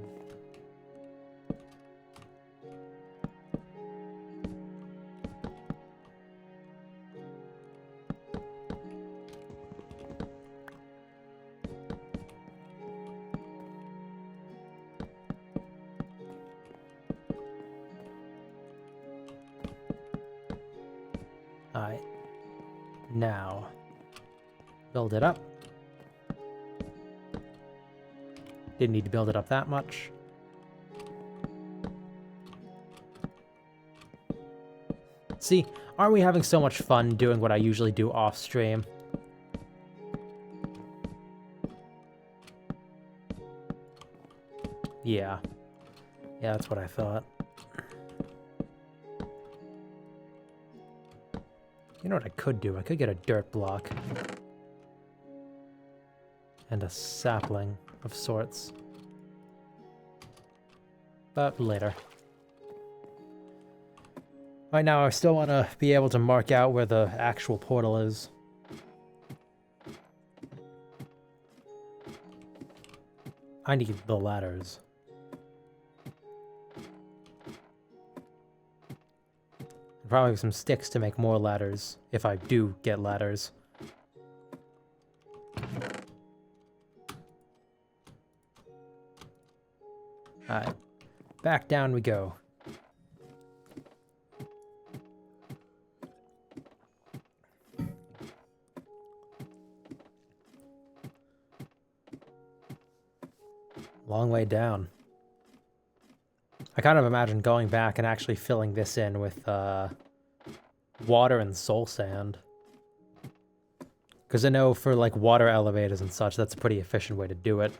Alright. Now, build it up. Didn't need to build it up that much. See, aren't we having so much fun doing what I usually do off stream? Yeah. Yeah, that's what I thought. You know what I could do? I could get a dirt block. And a sapling of sorts. But later. Right now, I still want to be able to mark out where the actual portal is. I need the ladders. Probably some sticks to make more ladders, if I do get ladders. Alright, back down we go. Long way down. I kind of imagine going back and actually filling this in with water and soul sand. Because I know for like water elevators and such, that's a pretty efficient way to do it.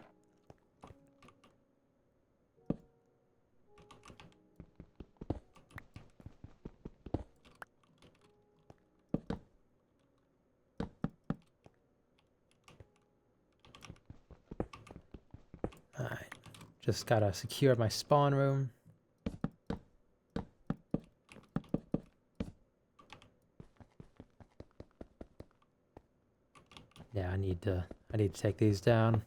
Alright, just gotta secure my spawn room. Yeah, I need to take these down.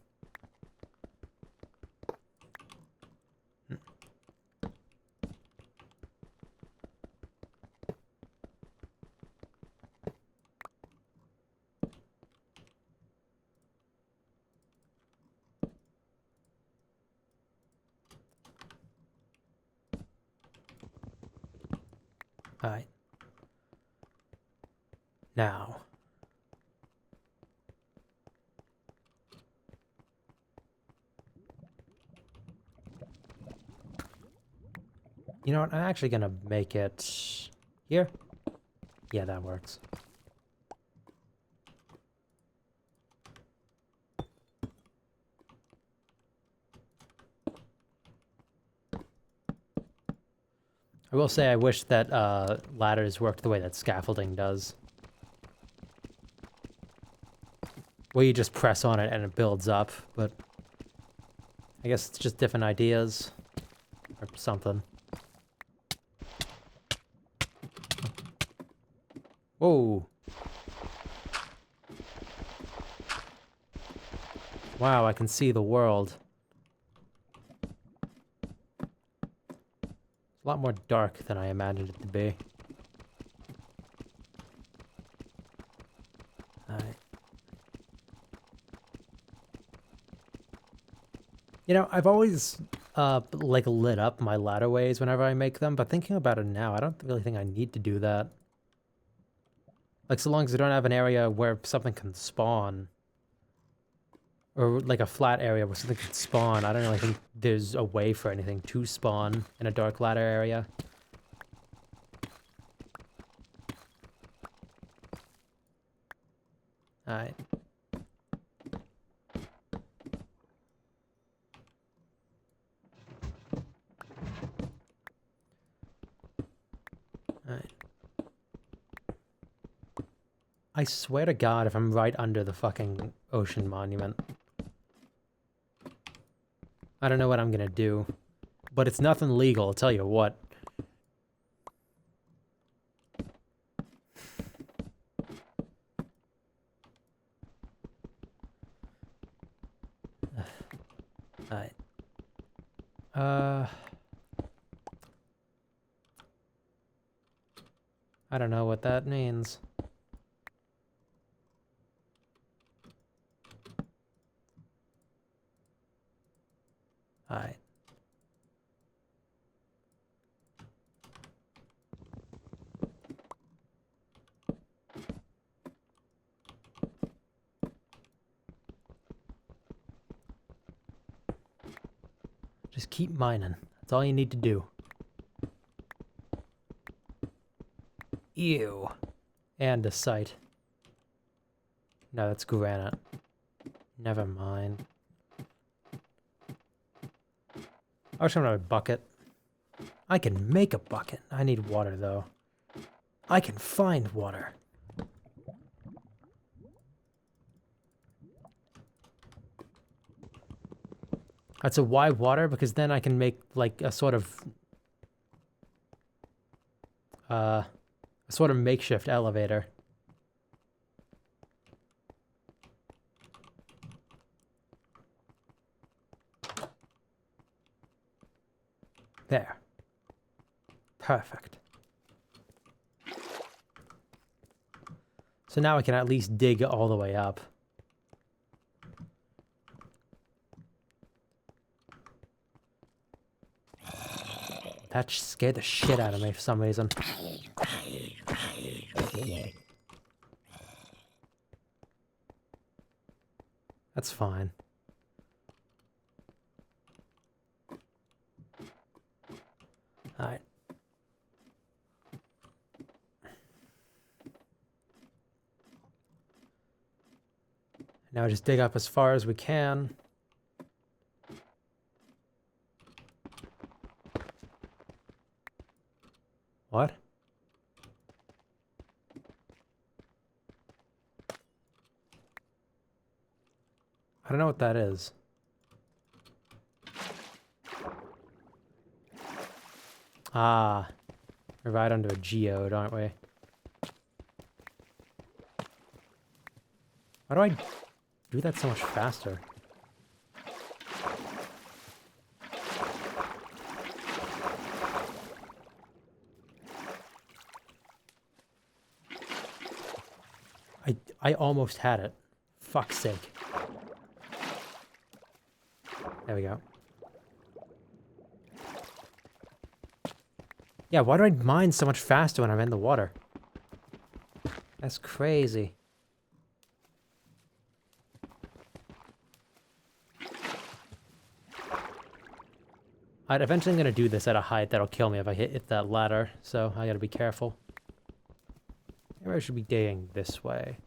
Alright. Now. You know what? I'm actually gonna make it here. Yeah, that works. I will say I wish that ladders worked the way that scaffolding does. Where you just press on it and it builds up, but I guess it's just different ideas or something. Whoa. Wow, I can see the world. It's a lot more dark than I imagined it to be. Alright. You know, I've always, like, lit up my ladderways whenever I make them, but thinking about it now, I don't really think I need to do that. Like, so long as I don't have an area where something can spawn. Or, like, a flat area where something can spawn. I don't really think there's a way for anything to spawn in a dark ladder area. Alright. Alright. I swear to God if I'm right under the fucking ocean monument. I don't know what I'm gonna do. But it's nothing legal, I'll tell you what. Alright. I don't know what that means. Alright. Just keep mining. That's all you need to do. Ew. And a site. No, that's granite. Never mind. I wish I had a bucket. I can make a bucket. I need water, though. I can find water. That's a why water, because then I can make, like, a sort of makeshift elevator. There. Perfect. So now I can at least dig all the way up. That scared the shit out of me for some reason. That's fine. Alright. Now just dig up as far as we can. What? I don't know what that is. Ah. We're right under a geode, aren't we? Why do I do that so much faster? I almost had it. Fuck's sake. There we go. Yeah, why do I mine so much faster when I'm in the water? That's crazy. I'd eventually gonna do this at a height that'll kill me if I hit that ladder, so I gotta be careful. Maybe I should be digging this way.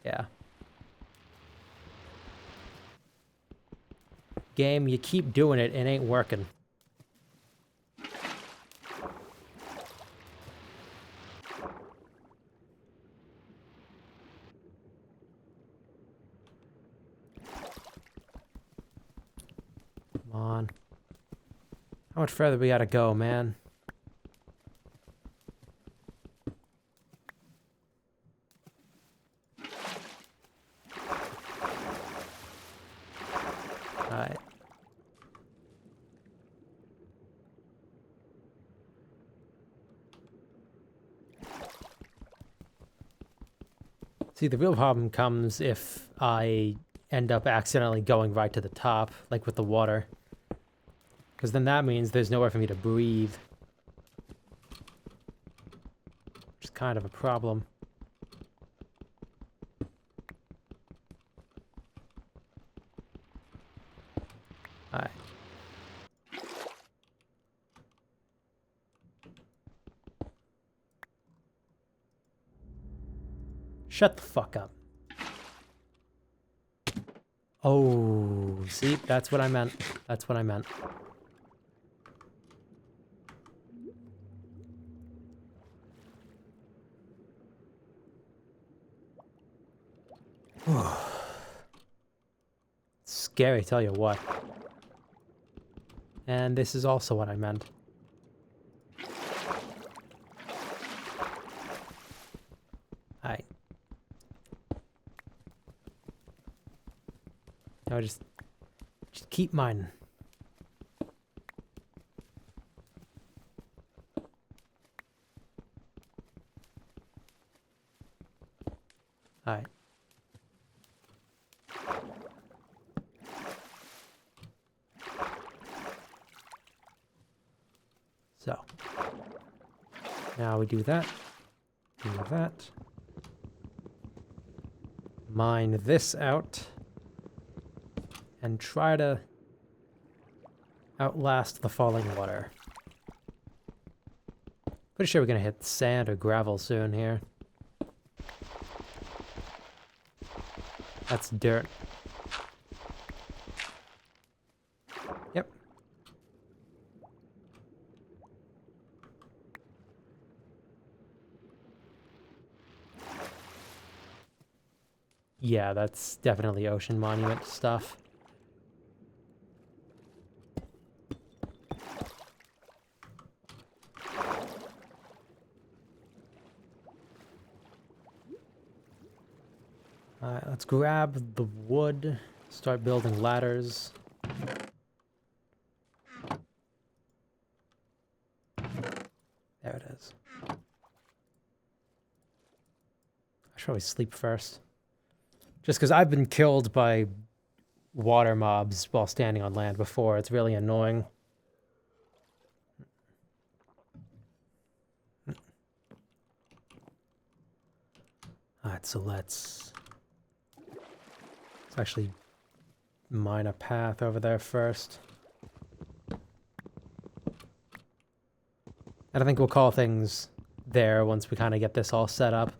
Yeah. Game, you keep doing it, it ain't working. Come on. How much further we gotta go, man? Alright. See, the real problem comes if I end up accidentally going right to the top, like with the water. Because then that means there's nowhere for me to breathe. Which is kind of a problem. Alright. Shut the fuck up. Oh, see, that's what I meant. That's what I meant. Scary, tell you what. And this is also what I meant. Alright. Now just keep mining. Alright. So, now we do that, mine this out, and try to outlast the falling water. Pretty sure we're gonna hit sand or gravel soon here. That's dirt. Yep. Yeah, that's definitely ocean monument stuff. Alright, let's grab the wood, start building ladders. There it is. I should probably sleep first. Just because I've been killed by water mobs while standing on land before. It's really annoying. Alright, so let's actually mine a path over there first. And I think we'll call things there once we kind of get this all set up.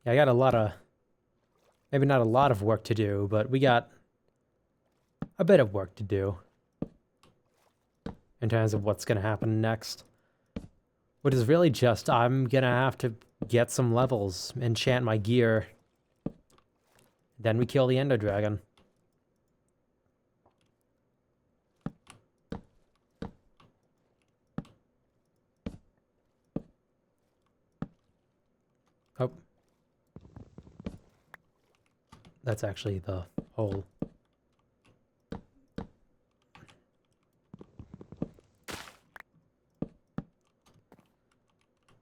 I got a lot of, maybe not a lot of work to do, but we got a bit of work to do in terms of what's going to happen next. Which is really just, I'm going to have to get some levels, enchant my gear, then we kill the Ender Dragon. Oh. That's actually the hole.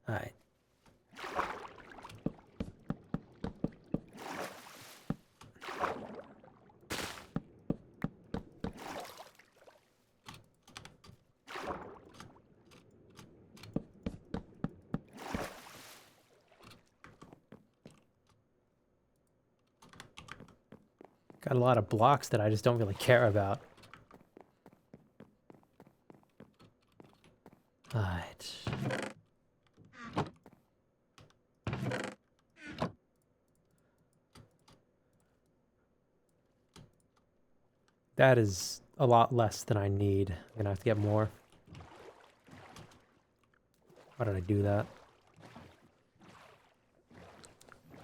Alright. Got a lot of blocks that I just don't really care about. Alright. That is a lot less than I need. I'm gonna have to get more. Why did I do that?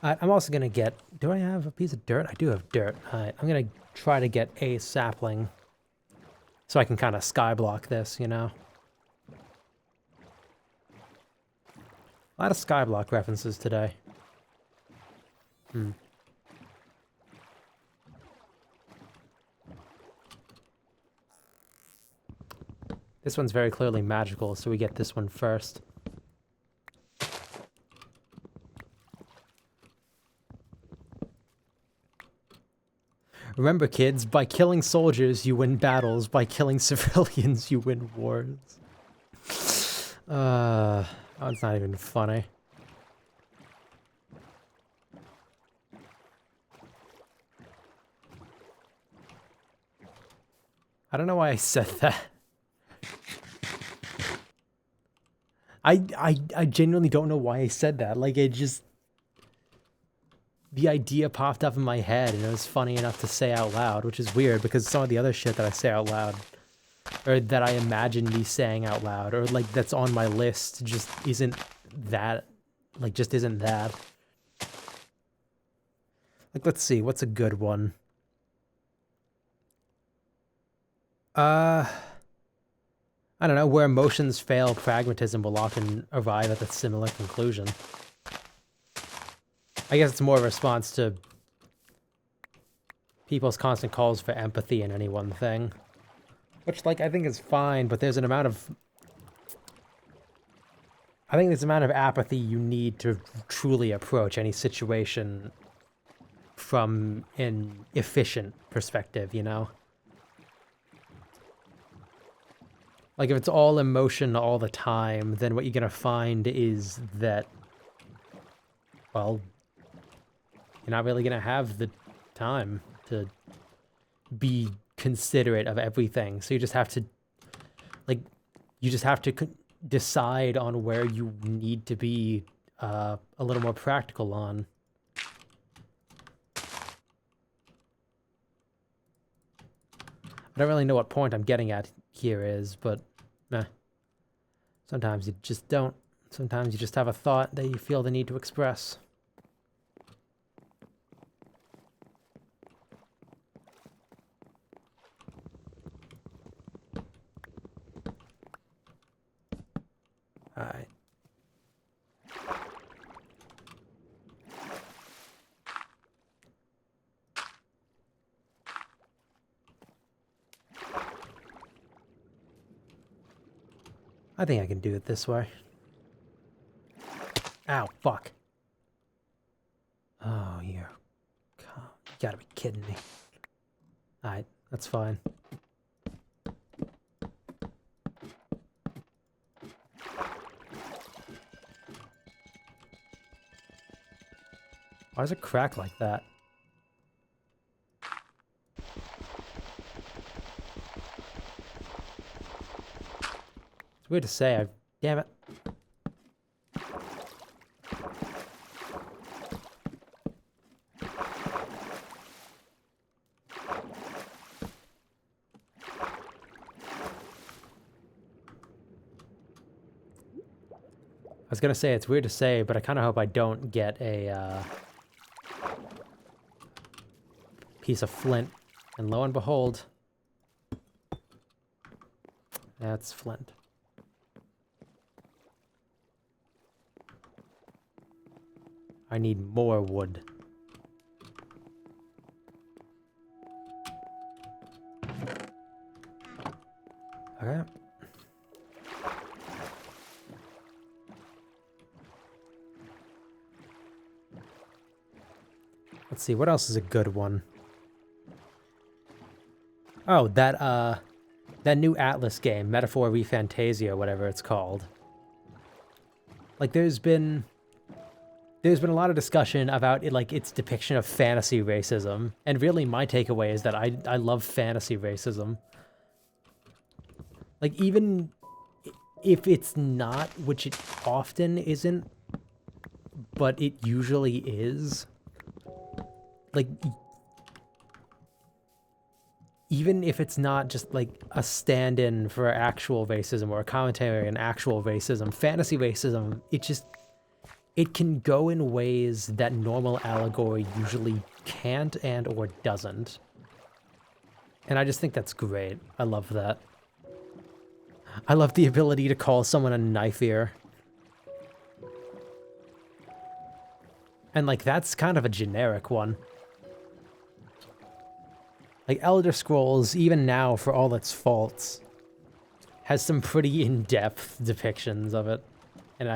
I'm also gonna get... Do I have a piece of dirt? I do have dirt. I'm gonna try to get a sapling so I can kind of skyblock this, you know? A lot of skyblock references today. This one's very clearly magical, so we get this one first. Remember, kids, by killing soldiers, you win battles. By killing civilians, you win wars. That's not even funny. I don't know why I said that. I genuinely don't know why I said that. Like, it just... The idea popped up in my head, and it was funny enough to say out loud, which is weird, because some of the other shit that I say out loud, or that I imagine me saying out loud, or, like, that's on my list, just isn't that... Like, just isn't that. Like, let's see, what's a good one? I don't know, where emotions fail, pragmatism will often arrive at a similar conclusion. I guess it's more a response to people's constant calls for empathy in any one thing. Which, like, I think is fine, but there's an amount of... I think there's an amount of apathy you need to truly approach any situation from an efficient perspective, you know? Like, if it's all emotion all the time, then what you're gonna find is that, well, you're not really gonna have the time to be considerate of everything. So you just have to, like, decide on where you need to be a little more practical on. I don't really know what point I'm getting at here is, but sometimes you just don't. Sometimes you just have a thought that you feel the need to express. Alright. I think I can do it this way. Ow, fuck. Oh, you gotta be kidding me. Alright, that's fine. Why does it crack like that? It's weird to say. Damn it. I was gonna say it's weird to say, but I kind of hope I don't get a piece of flint. And lo and behold, that's flint. I need more wood. Okay. Let's see, what else is a good one? Oh, that new Atlas game, Metaphor ReFantasia, whatever it's called. Like, there's been a lot of discussion about it, like, its depiction of fantasy racism, and really my takeaway is that I love fantasy racism. Like, even if it's not, which it often isn't, but it usually is, like, even if it's not just, like, a stand-in for actual racism or a commentary on actual racism, fantasy racism, it can go in ways that normal allegory usually can't and or doesn't. And I just think that's great. I love that. I love the ability to call someone a knife ear. And, like, that's kind of a generic one. Like, Elder Scrolls, even now, for all its faults, has some pretty in-depth depictions of it. And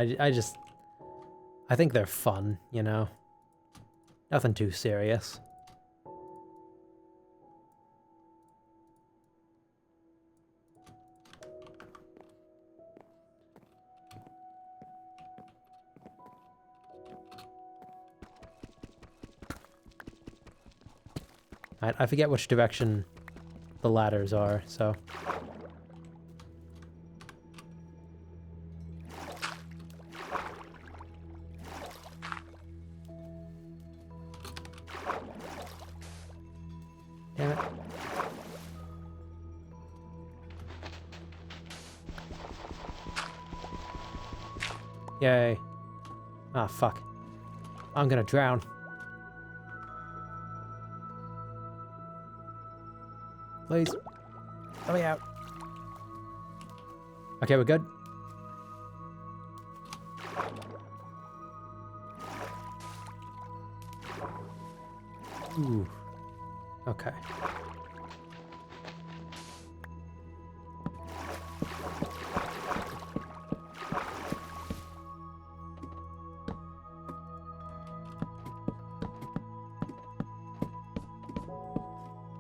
I think they're fun, you know? Nothing too serious. I forget which direction the ladders are, so... Damn it. Yay. Ah, fuck. I'm gonna drown. Please. Let me out. Okay, we're good. Ooh. Okay.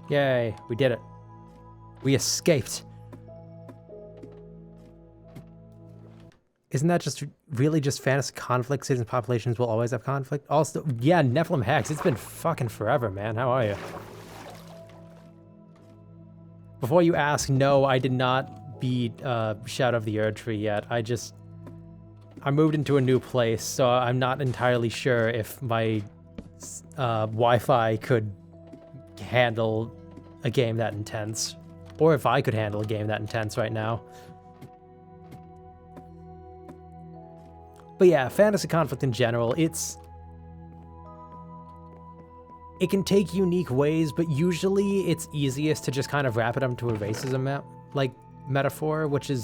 Yay, we did it. We escaped. Isn't that just really just fantasy conflict? Citizen populations will always have conflict. Also, yeah, Nephilim Hex. It's been fucking forever, man. How are you? Before you ask, no, I did not beat Shadow of the Erdtree yet. I moved into a new place, so I'm not entirely sure if my Wi-Fi could handle a game that intense, or if I could handle a game that intense right now. But yeah, fantasy conflict in general, it can take unique ways, but usually it's easiest to just kind of wrap it up into a racism metaphor, which I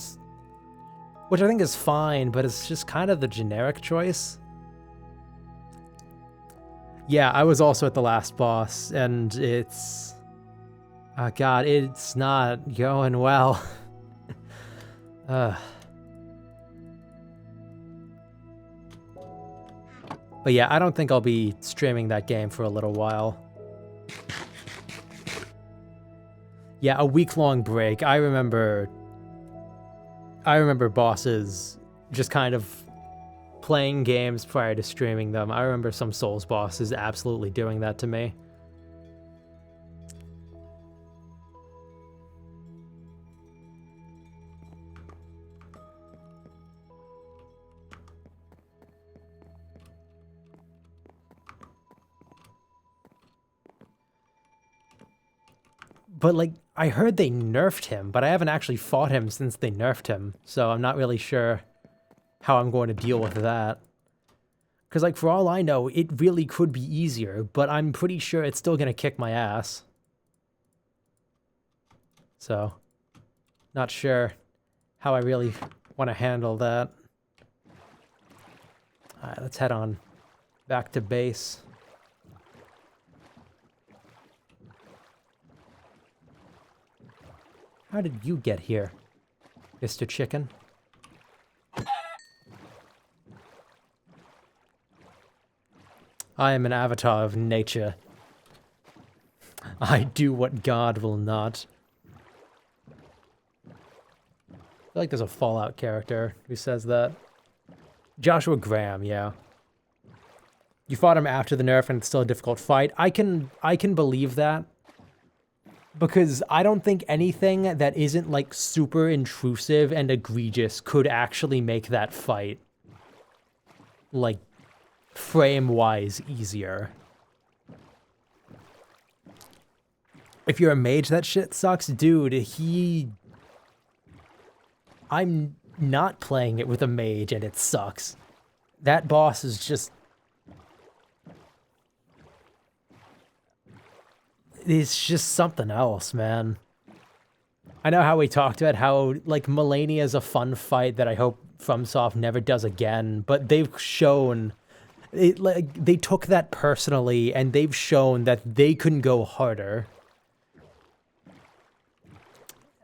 think is fine, but it's just kind of the generic choice. Yeah, I was also at the last boss, and it's... oh god, it's not going well. But yeah, I don't think I'll be streaming that game for a little while. Yeah, a week-long break. I remember bosses just kind of playing games prior to streaming them. I remember some Souls bosses absolutely doing that to me. But, like, I heard they nerfed him, but I haven't actually fought him since they nerfed him, so I'm not really sure how I'm going to deal with that. Because, like, for all I know, it really could be easier, but I'm pretty sure it's still going to kick my ass. So, not sure how I really want to handle that. Alright, let's head on back to base. How did you get here, Mr. Chicken? I am an avatar of nature. I do what God will not. I feel like there's a Fallout character who says that. Joshua Graham, yeah. You fought him after the nerf and it's still a difficult fight. I can believe that. Because I don't think anything that isn't, like, super intrusive and egregious could actually make that fight, like, frame-wise easier. If you're a mage, that shit sucks. Dude, I'm not playing it with a mage and it sucks. That boss is just... it's just something else, man. I know how we talked about how, like, Malenia is a fun fight that I hope FromSoft never does again, but they've shown... they took that personally, and they've shown that they couldn't go harder.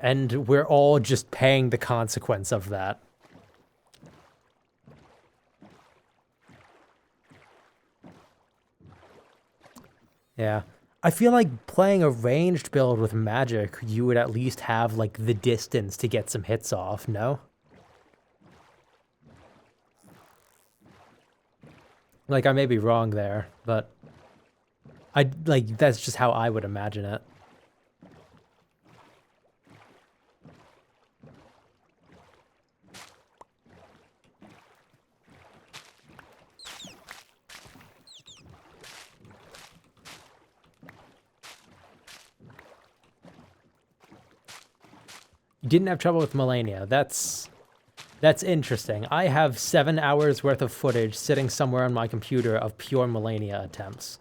And we're all just paying the consequence of that. Yeah. I feel like playing a ranged build with magic, you would at least have, like, the distance to get some hits off, no? Like, I may be wrong there, but... that's just how I would imagine it. You didn't have trouble with Malenia. That's interesting. I have 7 hours worth of footage sitting somewhere on my computer of pure Malenia attempts.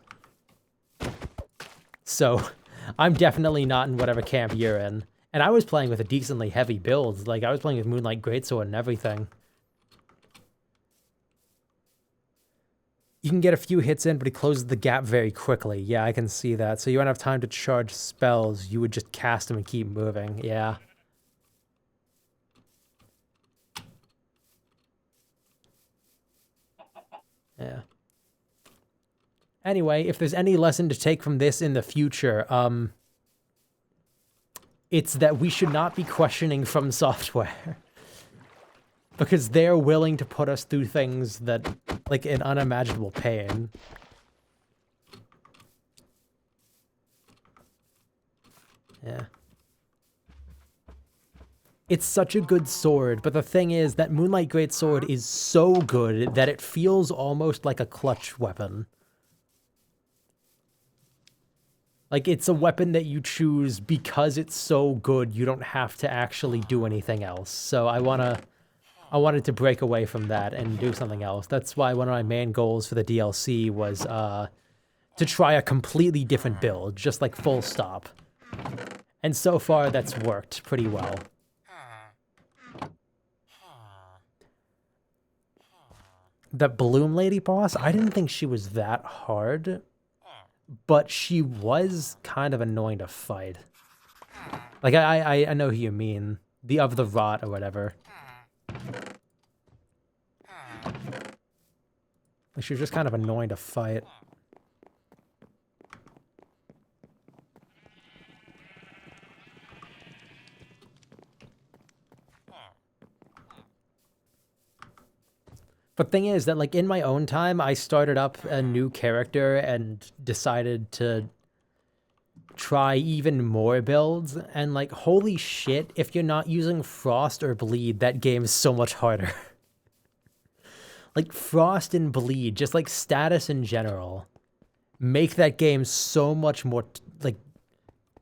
So, I'm definitely not in whatever camp you're in. And I was playing with a decently heavy build. Like, I was playing with Moonlight Greatsword and everything. You can get a few hits in, but he closes the gap very quickly. Yeah, I can see that. So you don't have time to charge spells. You would just cast them and keep moving. Yeah. Yeah. Anyway, if there's any lesson to take from this in the future, It's that we should not be questioning From Software. Because they're willing to put us through things that, like, in unimaginable pain. Yeah. It's such a good sword, but the thing is that Moonlight Greatsword is so good that it feels almost like a clutch weapon. Like, it's a weapon that you choose because it's so good, you don't have to actually do anything else. So I wanted to break away from that and do something else. That's why one of my main goals for the DLC was to try a completely different build, just like full stop. And so far, that's worked pretty well. The Bloom Lady boss, I didn't think she was that hard, but she was kind of annoying to fight. Like, I know who you mean. The of the Rot or whatever. Like, she was just kind of annoying to fight. But thing is that, like, in my own time, I started up a new character and decided to try even more builds. And, like, holy shit, if you're not using Frost or Bleed, that game is so much harder. Like, Frost and Bleed, just, like, status in general, make that game so much more, like,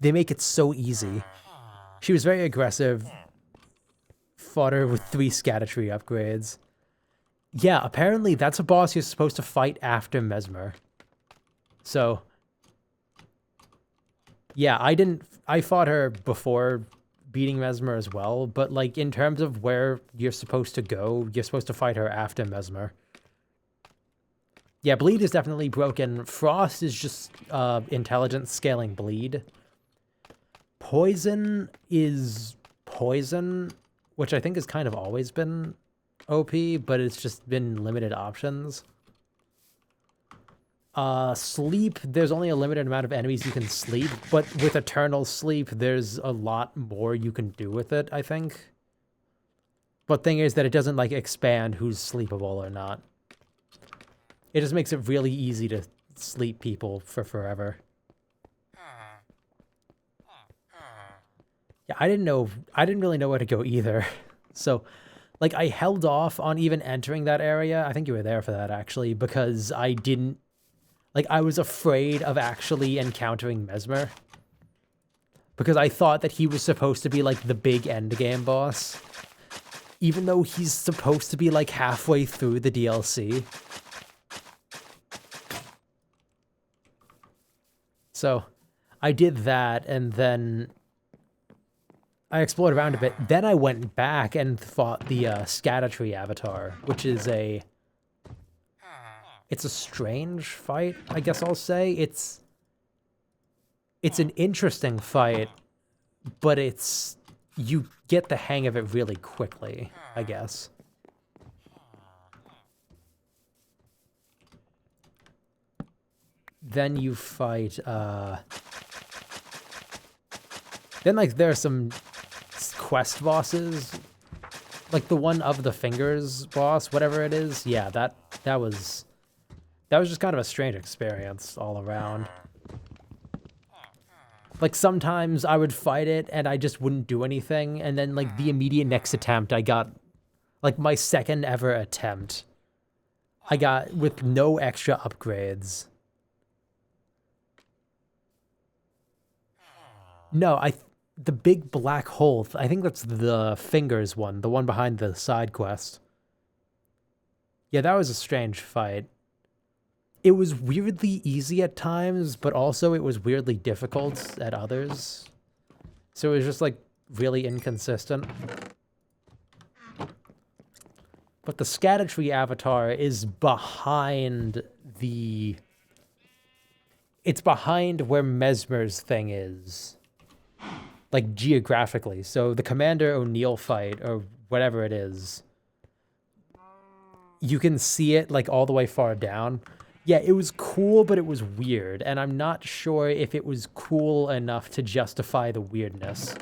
they make it so easy. She was very aggressive. Fought her with 3 Scatter-Tree upgrades. Yeah, apparently that's a boss you're supposed to fight after Mesmer. So, yeah, I fought her before beating Mesmer as well, but, like, in terms of where you're supposed to go, you're supposed to fight her after Mesmer. Yeah, Bleed is definitely broken. Frost is just intelligence scaling Bleed. Poison is Poison, which I think has kind of always been OP, but it's just been limited options. Sleep, there's only a limited amount of enemies you can sleep, but with Eternal Sleep, there's a lot more you can do with it, I think. But thing is that it doesn't, like, expand who's sleepable or not. It just makes it really easy to sleep people for forever. Yeah, I didn't really know where to go either. So, like, I held off on even entering that area. I think you were there for that, actually, because I didn't... Like, I was afraid of actually encountering Mesmer. Because I thought that he was supposed to be, like, the big endgame boss. Even though he's supposed to be, like, halfway through the DLC. So, I did that, and then I explored around a bit. Then I went back and fought the Scatter-Tree avatar, which is it's a strange fight, I guess I'll say. It's an interesting fight, but you get the hang of it really quickly, I guess. Then you fight, then, like, there are some quest bosses, like the one of the fingers boss, whatever it is. Yeah, that was just kind of a strange experience all around. Like, sometimes I would fight it and I just wouldn't do anything, and then, like, the immediate next attempt, I got, like, my second ever attempt, I got with no extra upgrades. No, the big black hole, I think that's the fingers one, the one behind the side quest. Yeah, that was a strange fight. It was weirdly easy at times, but also it was weirdly difficult at others. So it was just, like, really inconsistent. But the Scatter-Tree avatar is behind the... It's behind where Mesmer's thing is. Like, geographically. So the Commander O'Neill fight, or whatever it is, you can see it, like, all the way far down. Yeah, it was cool, but it was weird, and I'm not sure if it was cool enough to justify the weirdness.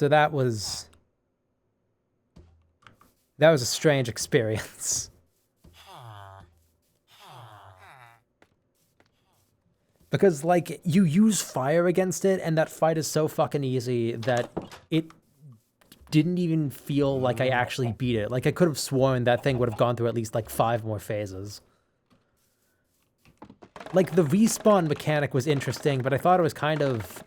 So that was a strange experience. Because, like, you use fire against it, and that fight is so fucking easy that it didn't even feel like I actually beat it. Like, I could have sworn that thing would have gone through at least, like, 5 more phases. Like, the respawn mechanic was interesting, but I thought it was kind of...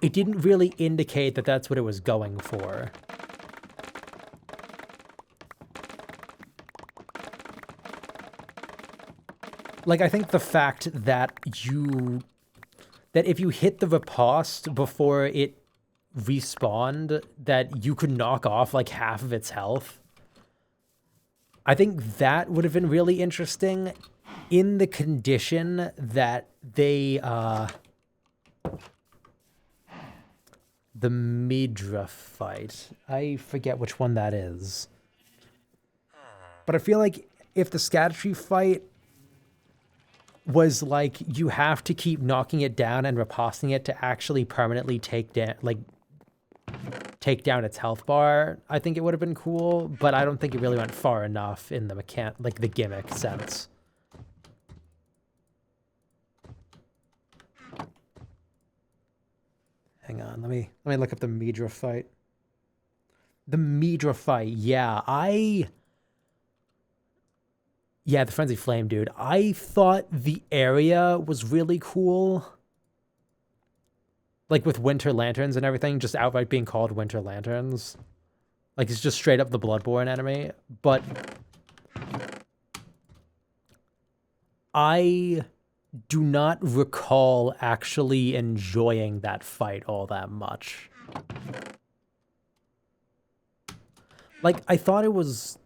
It didn't really indicate that that's what it was going for. Like, I think the fact that if you hit the riposte before it respawned, that you could knock off, like, half of its health, I think that would have been really interesting in the condition that they, the Midra fight. I forget which one that is. But I feel like if the Scattertree fight was like you have to keep knocking it down and riposting it to actually permanently take down its health bar, I think it would have been cool, but I don't think it really went far enough in the the gimmick sense. Hang on, let me look up the Midra fight. The Midra fight, yeah, yeah, the Frenzy Flame, dude. I thought the area was really cool. Like, with Winter Lanterns and everything, just outright being called Winter Lanterns. Like, it's just straight up the Bloodborne enemy. But I do not recall actually enjoying that fight all that much. Like, I thought it was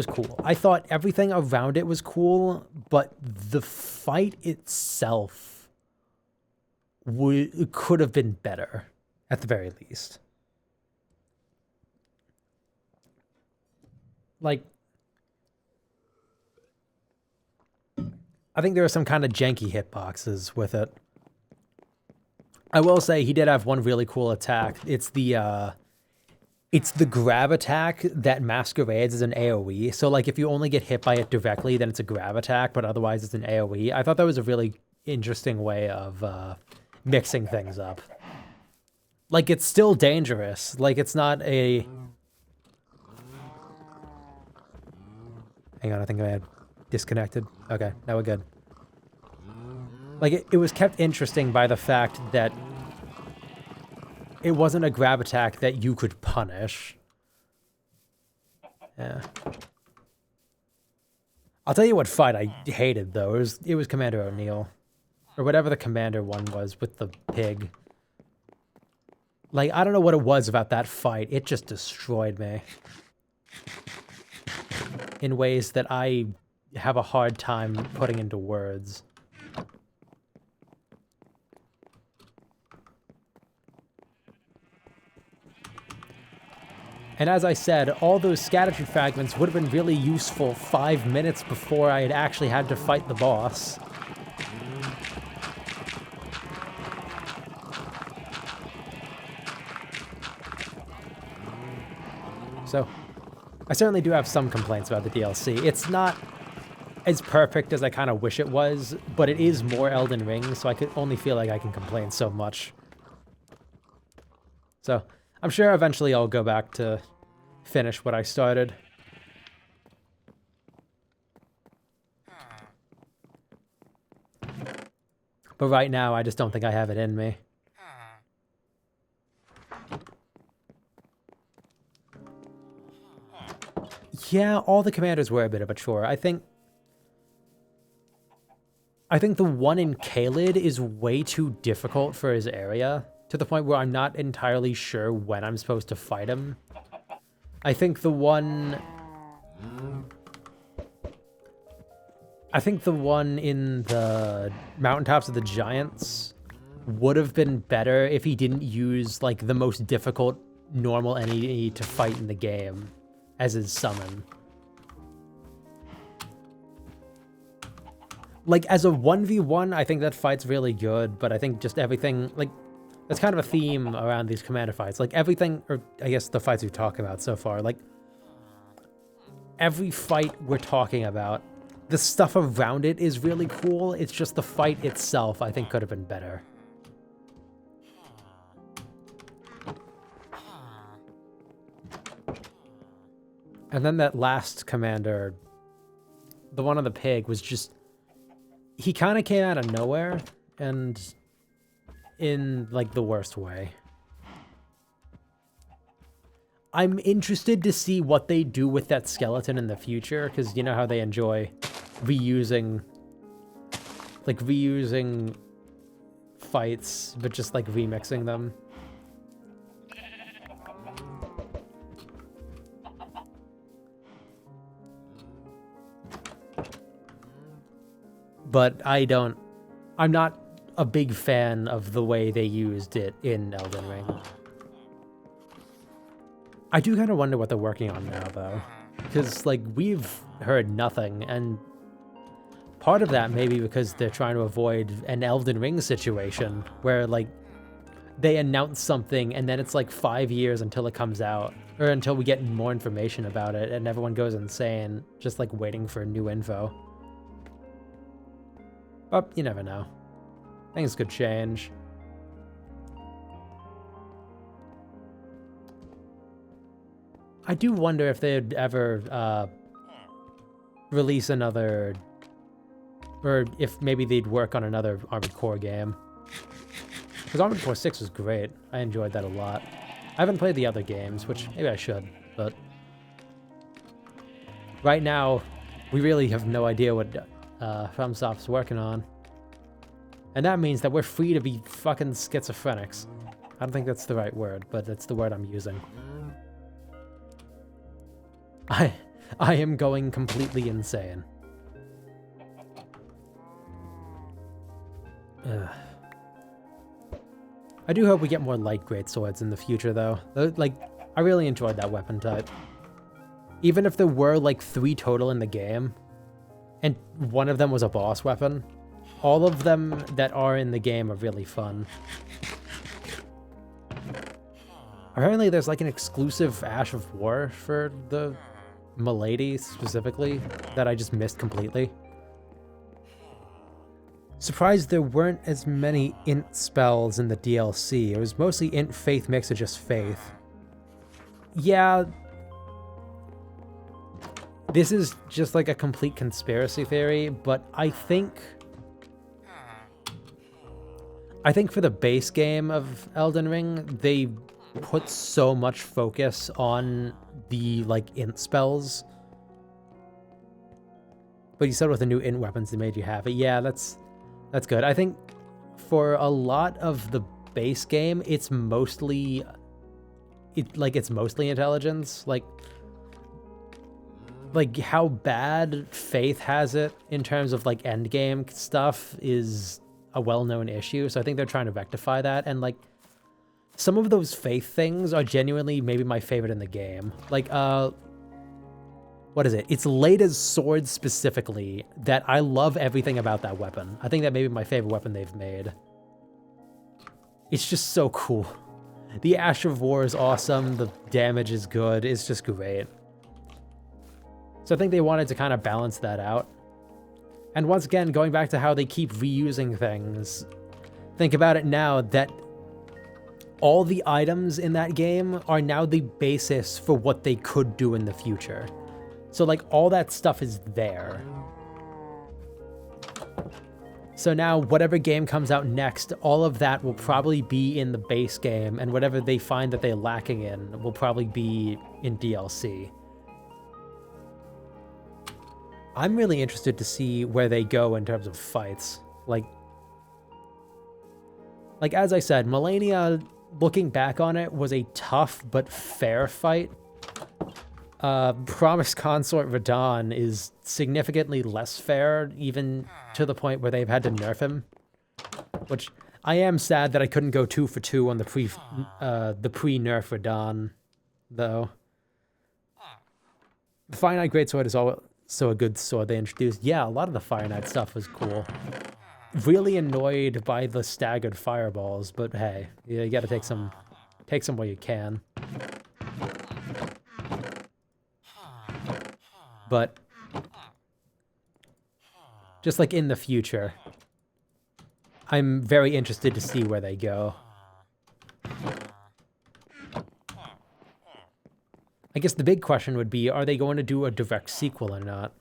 cool. I thought everything around it was cool, but the fight itself could have been better, at the very least. Like, I think there are some kind of janky hitboxes with it. I will say he did have one really cool attack. It's the grab attack that masquerades as an AoE. So, like, if you only get hit by it directly, then it's a grab attack, but otherwise it's an AoE. I thought that was a really interesting way of mixing things up. Like, it's still dangerous. Like, it's not a... Hang on, I think I had disconnected. Okay, now we're good. Like, it was kept interesting by the fact that it wasn't a grab attack that you could punish. Yeah. I'll tell you what fight I hated, though. It was Commander O'Neill. Or whatever the Commander one was with the pig. Like, I don't know what it was about that fight. It just destroyed me. In ways that I have a hard time putting into words. And as I said, all those Scattertree fragments would have been really useful 5 minutes before I had actually had to fight the boss. So, I certainly do have some complaints about the DLC. It's not as perfect as I kind of wish it was, but it is more Elden Ring, so I could only feel like I can complain so much. So, I'm sure eventually I'll go back to finish what I started. But right now, I just don't think I have it in me. Yeah, all the commanders were a bit of a chore. I think the one in Caelid is way too difficult for his area, to the point where I'm not entirely sure when I'm supposed to fight him. I think the one in the Mountaintops of the Giants would have been better if he didn't use, like, the most difficult normal enemy to fight in the game as his summon. Like, as a 1v1, I think that fight's really good, but I think just everything, like, there's kind of a theme around these commander fights. Like, everything, or I guess the fights we've talked about so far, like, every fight we're talking about, the stuff around it is really cool. It's just the fight itself, I think, could have been better. And then that last commander, the one on the pig, was just... He kind of came out of nowhere, and in, like, the worst way. I'm interested to see what they do with that skeleton in the future, because you know how they enjoy reusing fights, but just, like, remixing them. But I'm not a big fan of the way they used it in Elden Ring. I do kind of wonder what they're working on now, though. Because, like, we've heard nothing, and part of that may be because they're trying to avoid an Elden Ring situation, where, like, they announce something, and then it's, like, 5 years until it comes out, or until we get more information about it, and everyone goes insane, just, like, waiting for new info. But you never know. Things could change. I do wonder if they'd ever release another... Or if maybe they'd work on another Armored Core game. Because Armored Core 6 was great. I enjoyed that a lot. I haven't played the other games, which maybe I should, but... Right now, we really have no idea what... FromSoft's working on. And that means that we're free to be fucking schizophrenics. I don't think that's the right word, but that's the word I'm using. I am going completely insane. I do hope we get more light greatswords in the future, though. Like, I really enjoyed that weapon type. Even if there were, like, 3 total in the game, and one of them was a boss weapon, all of them that are in the game are really fun. Apparently there's like an exclusive Ash of War for the Milady specifically that I just missed completely. Surprised there weren't as many int spells in the DLC. It was mostly int faith mix or just faith. Yeah... This is just like a complete conspiracy theory, but I think for the base game of Elden Ring, they put so much focus on the, like, int spells. But you said with the new int weapons they made you have it. Yeah, that's good. I think for a lot of the base game, it's mostly intelligence. Like, how bad Faith has it in terms of, like, endgame stuff is a well-known issue, so I think they're trying to rectify that, and, like, some of those Faith things are genuinely maybe my favorite in the game. Like, what is it? It's Lada's sword specifically that I love everything about that weapon. I think that may be my favorite weapon they've made. It's just so cool. The Ash of War is awesome, the damage is good, it's just great. So I think they wanted to kind of balance that out. And once again, going back to how they keep reusing things, think about it now that all the items in that game are now the basis for what they could do in the future. So, like, all that stuff is there. So now, whatever game comes out next, all of that will probably be in the base game, and whatever they find that they're lacking in will probably be in DLC. I'm really interested to see where they go in terms of fights. Like, as I said, Melania, looking back on it, was a tough but fair fight. Promised Consort Radahn is significantly less fair, even to the point where they've had to nerf him. Which, I am sad that I couldn't go 2 for 2 on the pre-nerf Radahn, though. The Finite Greatsword is So a good sword they introduced. Yeah, a lot of the Fire Knight stuff was cool. Really annoyed by the staggered fireballs, but hey, you gotta take some where you can. But just like in the future, I'm very interested to see where they go. I guess the big question would be, are they going to do a direct sequel or not?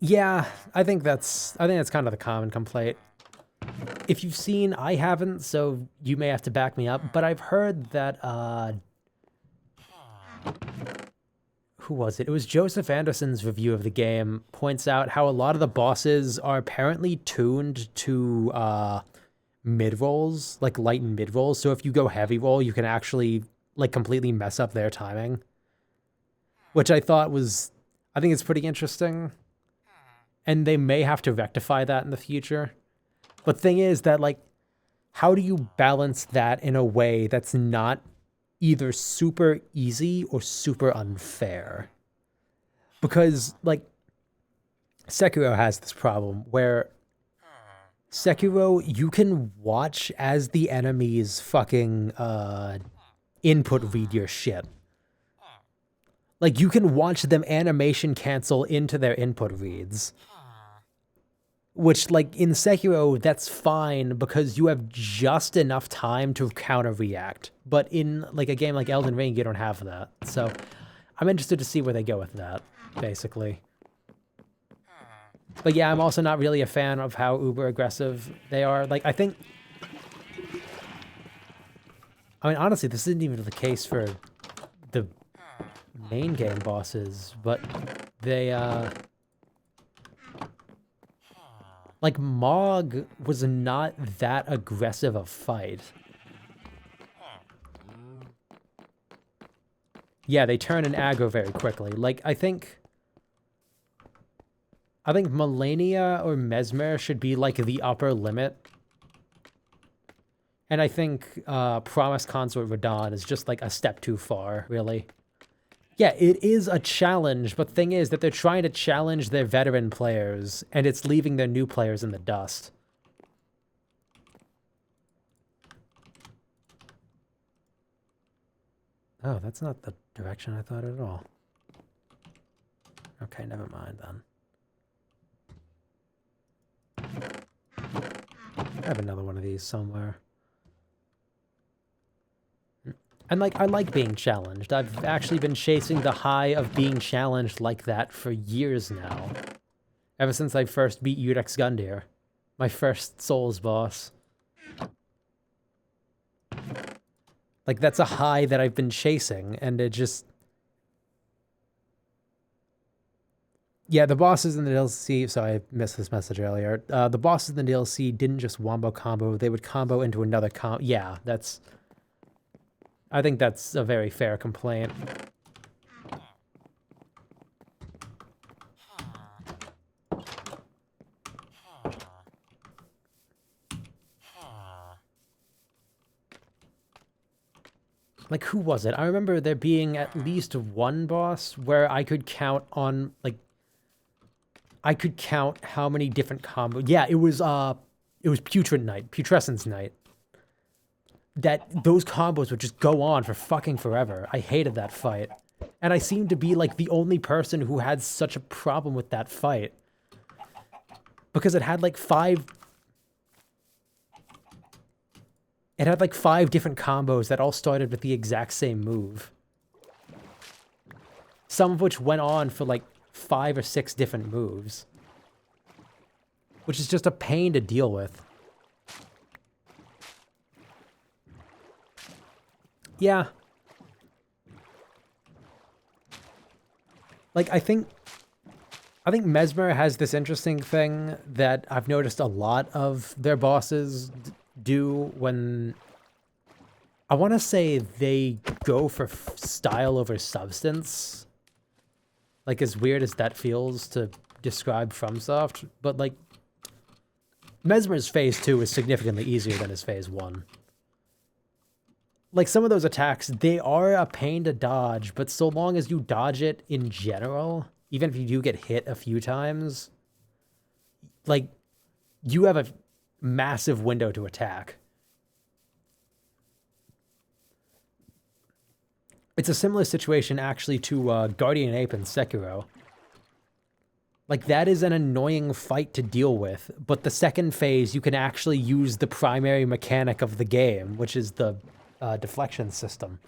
Yeah, I think that's kind of the common complaint. If you've seen, I haven't, so you may have to back me up, but I've heard that, who was it? It was Joseph Anderson's review of the game points out how a lot of the bosses are apparently tuned to, mid-rolls, like light and mid-rolls, so if you go heavy roll, you can actually, like, completely mess up their timing. Which I think it's pretty interesting. And they may have to rectify that in the future. But thing is that, like, how do you balance that in a way that's not either super easy or super unfair? Because, like, Sekiro has this problem where Sekiro, you can watch as the enemies fucking input read your shit. Like, you can watch them animation cancel into their input reads. Which, like, in Sekiro, that's fine because you have just enough time to counter-react. But in, like, a game like Elden Ring, you don't have that. So, I'm interested to see where they go with that, basically. But yeah, I'm also not really a fan of how uber-aggressive they are. Like, I mean, honestly, this isn't even the case for the main game bosses, but they, like, Mog was not that aggressive a fight. Yeah, they turn and aggro very quickly. Like, I think Melania or Mesmer should be, like, the upper limit. And I think Promised Consort Radahn is just, like, a step too far, really. Yeah, it is a challenge, but the thing is that they're trying to challenge their veteran players, and it's leaving their new players in the dust. Oh, that's not the direction I thought at all. Okay, never mind then. I have another one of these somewhere. And, like, I like being challenged. I've actually been chasing the high of being challenged like that for years now. Ever since I first beat Udex Gundyr. My first Souls boss. Like, that's a high that I've been chasing, and it just... Yeah, the bosses in the DLC... So I missed this message earlier. The bosses in the DLC didn't just wombo combo, they would combo into another combo. Yeah, that's... I think that's a very fair complaint. Like, who was it? I remember there being at least one boss where I could count on, like... I could count how many different combos... Yeah, it was Putrid Knight. Putrescence Knight. That those combos would just go on for fucking forever. I hated that fight. And I seemed to be, like, the only person who had such a problem with that fight. Because it had, like, 5... It had, like, 5 different combos that all started with the exact same move. Some of which went on for, like, 5 or 6 different moves. Which is just a pain to deal with. Yeah. Like, I think Mesmer has this interesting thing that I've noticed a lot of their bosses do when... I want to say they go for style over substance. Like, as weird as that feels to describe FromSoft, but, like, Mesmer's Phase 2 is significantly easier than his Phase 1. like some of those attacks, they are a pain to dodge, but so long as you dodge it in general, even if you do get hit a few times, like you have a massive window to attack. It's a similar situation actually to Guardian Ape and Sekiro. Like, that is an annoying fight to deal with, but the second phase, you can actually use the primary mechanic of the game, which is the deflection system.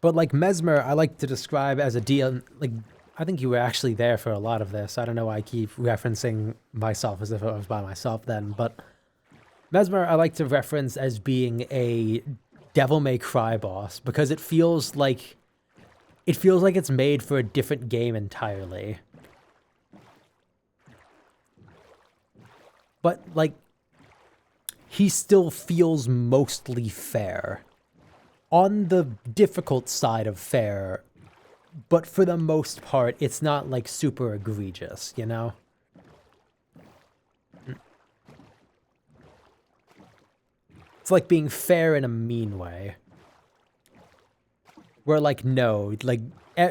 But, like, Mesmer, I like to describe as a deal, like, I think you were actually there for a lot of this. I don't know why I keep referencing myself as if I was by myself then, but Mesmer I like to reference as being a Devil May Cry boss because it feels like it's made for a different game entirely. But like he still feels mostly fair. On the difficult side of fair, but for the most part, it's not like super egregious, you know? It's like being fair in a mean way. Where like, no, like,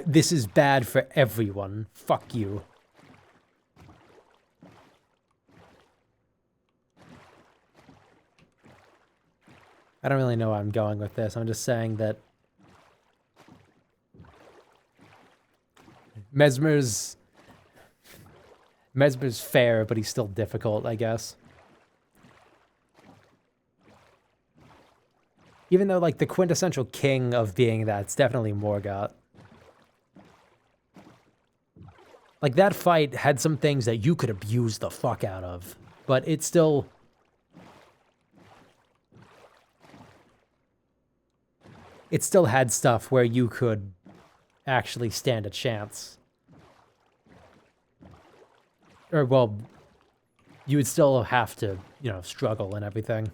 this is bad for everyone. Fuck you. I don't really know where I'm going with this. I'm just saying that Mesmer's fair, but he's still difficult, I guess. Even though, like, the quintessential king of being that's definitely Morgoth. Like, that fight had some things that you could abuse the fuck out of, but it still... It still had stuff where you could actually stand a chance. Or, well, you would still have to, you know, struggle and everything.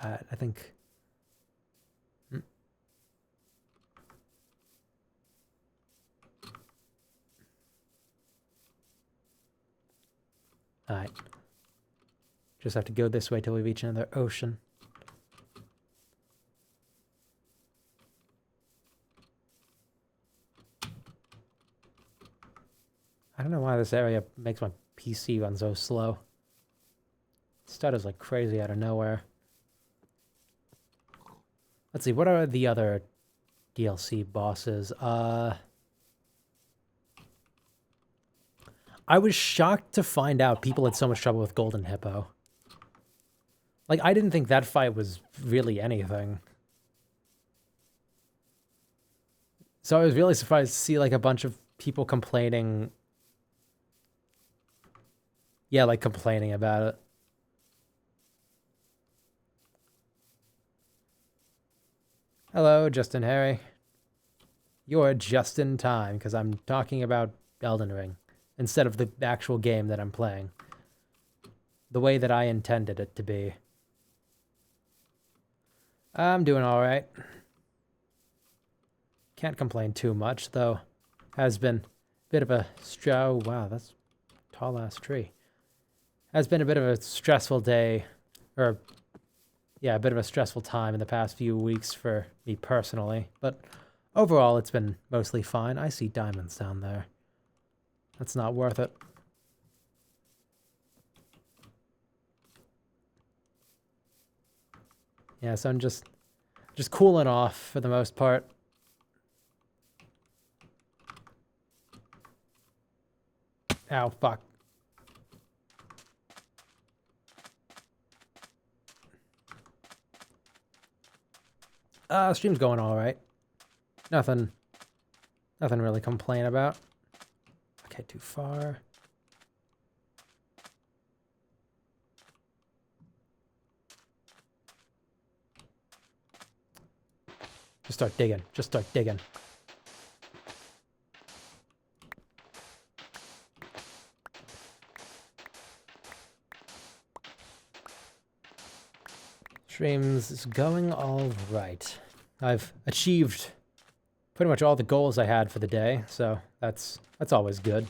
I think... Alright. Just have to go this way till we reach another ocean. I don't know why this area makes my PC run so slow. It stutters like crazy out of nowhere. Let's see, what are the other DLC bosses? I was shocked to find out people had so much trouble with Golden Hippo. Like, I didn't think that fight was really anything. So I was really surprised to see, like, a bunch of people complaining. Yeah, like, complaining about it. Hello, Justin Harry. You're just in time, because I'm talking about Elden Ring, instead of the actual game that I'm playing. The way that I intended it to be. I'm doing alright. Can't complain too much, though. Has been a bit of a wow, that's a tall-ass tree. Has been a bit of a stressful day, or, yeah, a bit of a stressful time in the past few weeks for me personally, but overall it's been mostly fine. I see diamonds down there. That's not worth it. Yeah, so I'm just cooling off for the most part. Ow, fuck. Stream's going all right. Nothing really complain about. Okay, too far. Just start digging. Just start digging. Stream's going all right. I've achieved pretty much all the goals I had for the day, so that's always good.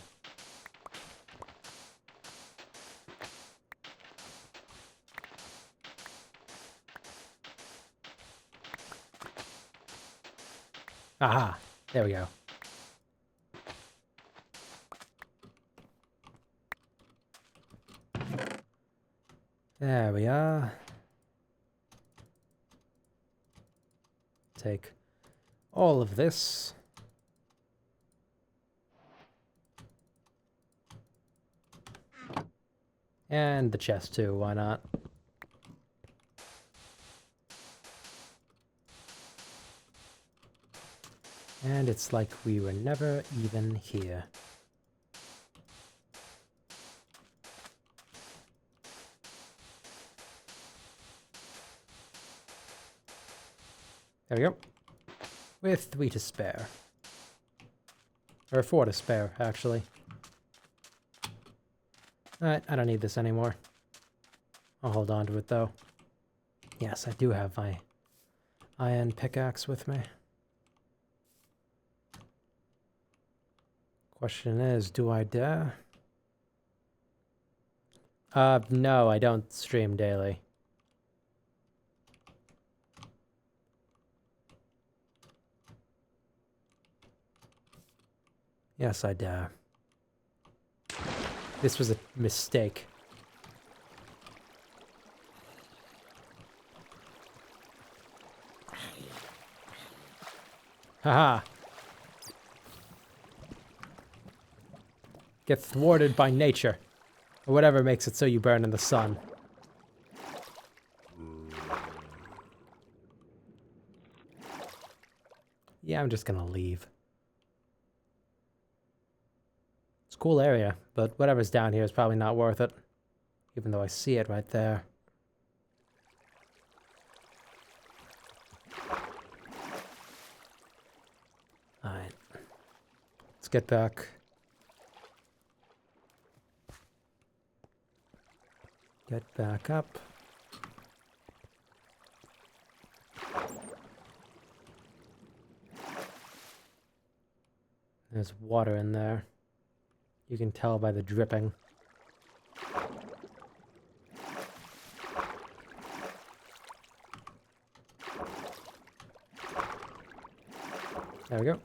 Aha, there we go. There we are. Take all of this. And the chest too, why not? And it's like we were never even here. There we go. With 3 to spare. Or 4 to spare, actually. Alright, I don't need this anymore. I'll hold on to it, though. Yes, I do have my iron pickaxe with me. Question is, do I dare? No, I don't stream daily. Yes, I dare. This was a mistake. Haha! Get thwarted by nature. Or whatever makes it so you burn in the sun. Yeah, I'm just gonna leave. It's a cool area, but whatever's down here is probably not worth it. Even though I see it right there. Alright. Let's get back. Get back up. There's water in there. You can tell by the dripping. There we go.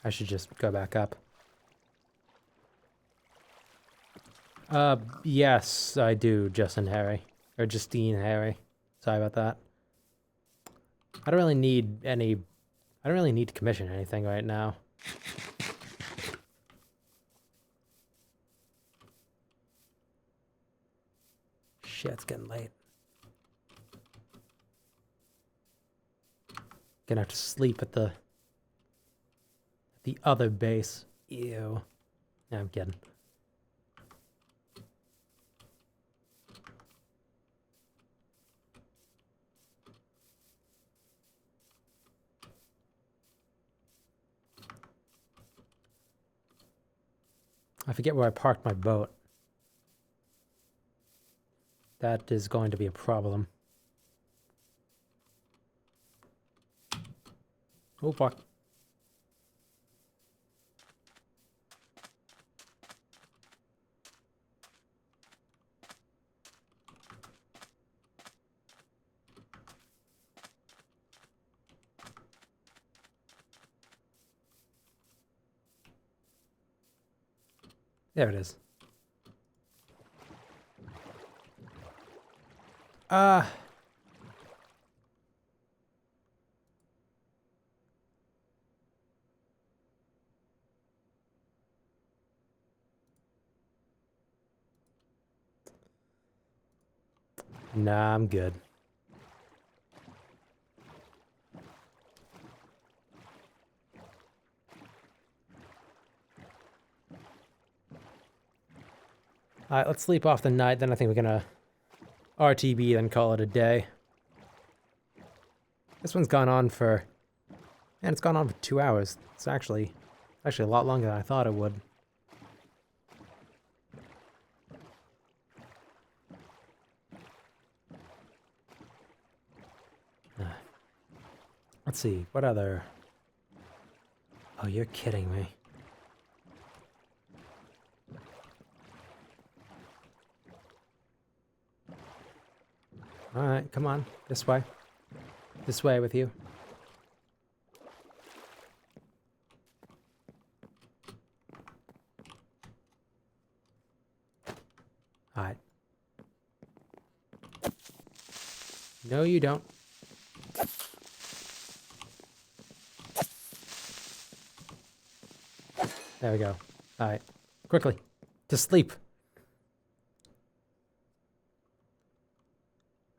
I should just go back up. Yes, I do, Justin Harry. Or Justine Harry. Sorry about that. I don't really need to commission anything right now. Shit, it's getting late. Gonna have to sleep at the other base. Ew. No, I'm kidding. I forget where I parked my boat. That is going to be a problem. Oh, fuck. There it is. Nah, I'm good. Alright, let's sleep off the night, then I think we're gonna RTB, then call it a day. This one's gone on for... Man, it's gone on for 2 hours. It's actually a lot longer than I thought it would. Let's see, what other... Oh, you're kidding me. Alright, come on. This way. This way with you. Alright. No, you don't. There we go. Alright. Quickly. To sleep.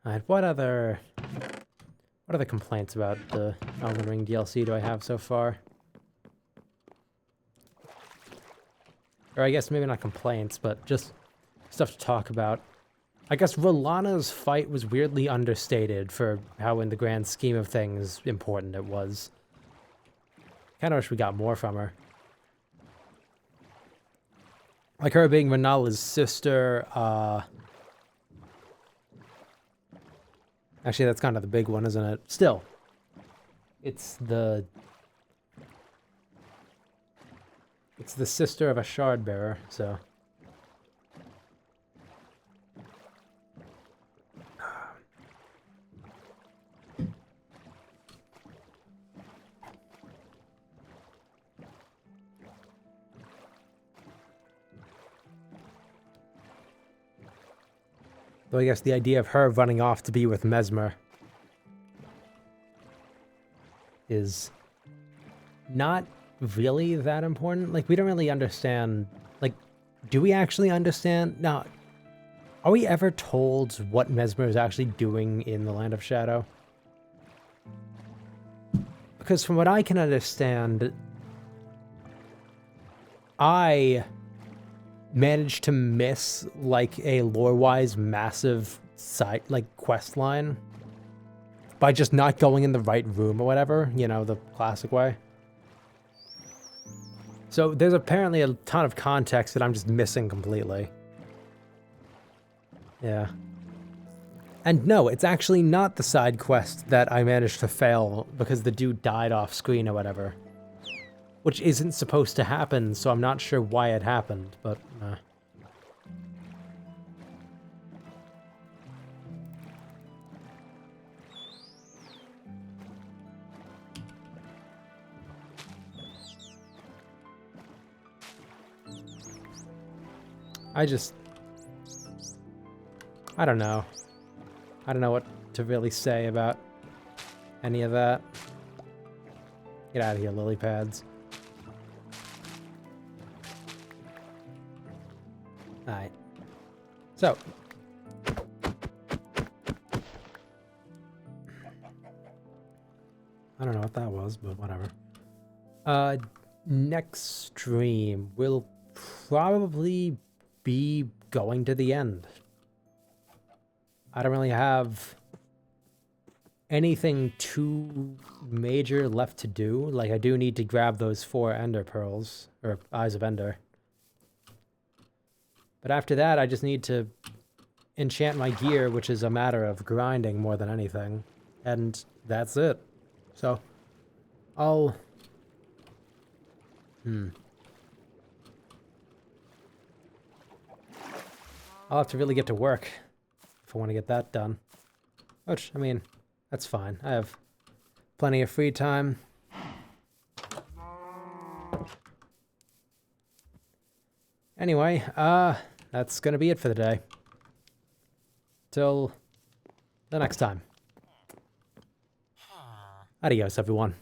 Alright, what other complaints about the Elden Ring DLC do I have so far? Or I guess maybe not complaints, but just stuff to talk about. I guess Rolana's fight was weirdly understated for how in the grand scheme of things important it was. Kinda wish we got more from her. Like her being Renala's sister, actually, that's kind of the big one, isn't it? Still, it's the sister of a shard bearer, so. Though I guess the idea of her running off to be with Mesmer is not really that important. Like, we don't really understand... Like, do we actually understand? Now, are we ever told what Mesmer is actually doing in the Land of Shadow? Because from what I can understand, I managed to miss like a lore-wise massive side quest line by just not going in the right room or whatever, you know, the classic way. So there's apparently a ton of context that I'm just missing completely. Yeah. And no, it's actually not the side quest that I managed to fail because the dude died off screen or whatever. Which isn't supposed to happen, so I'm not sure why it happened, but... I don't know. I don't know what to really say about any of that. Get out of here, lily pads. Alright. So. I don't know what that was, but whatever. Next stream will probably be going to the end. I don't really have anything too major left to do. Like, I do need to grab those 4 Ender Pearls, or Eyes of Ender. But after that, I just need to enchant my gear, which is a matter of grinding more than anything. And that's it. So, I'll have to really get to work if I want to get that done. Which, I mean, that's fine. I have plenty of free time. Anyway, that's gonna be it for the day. Till the next time. Adios, everyone.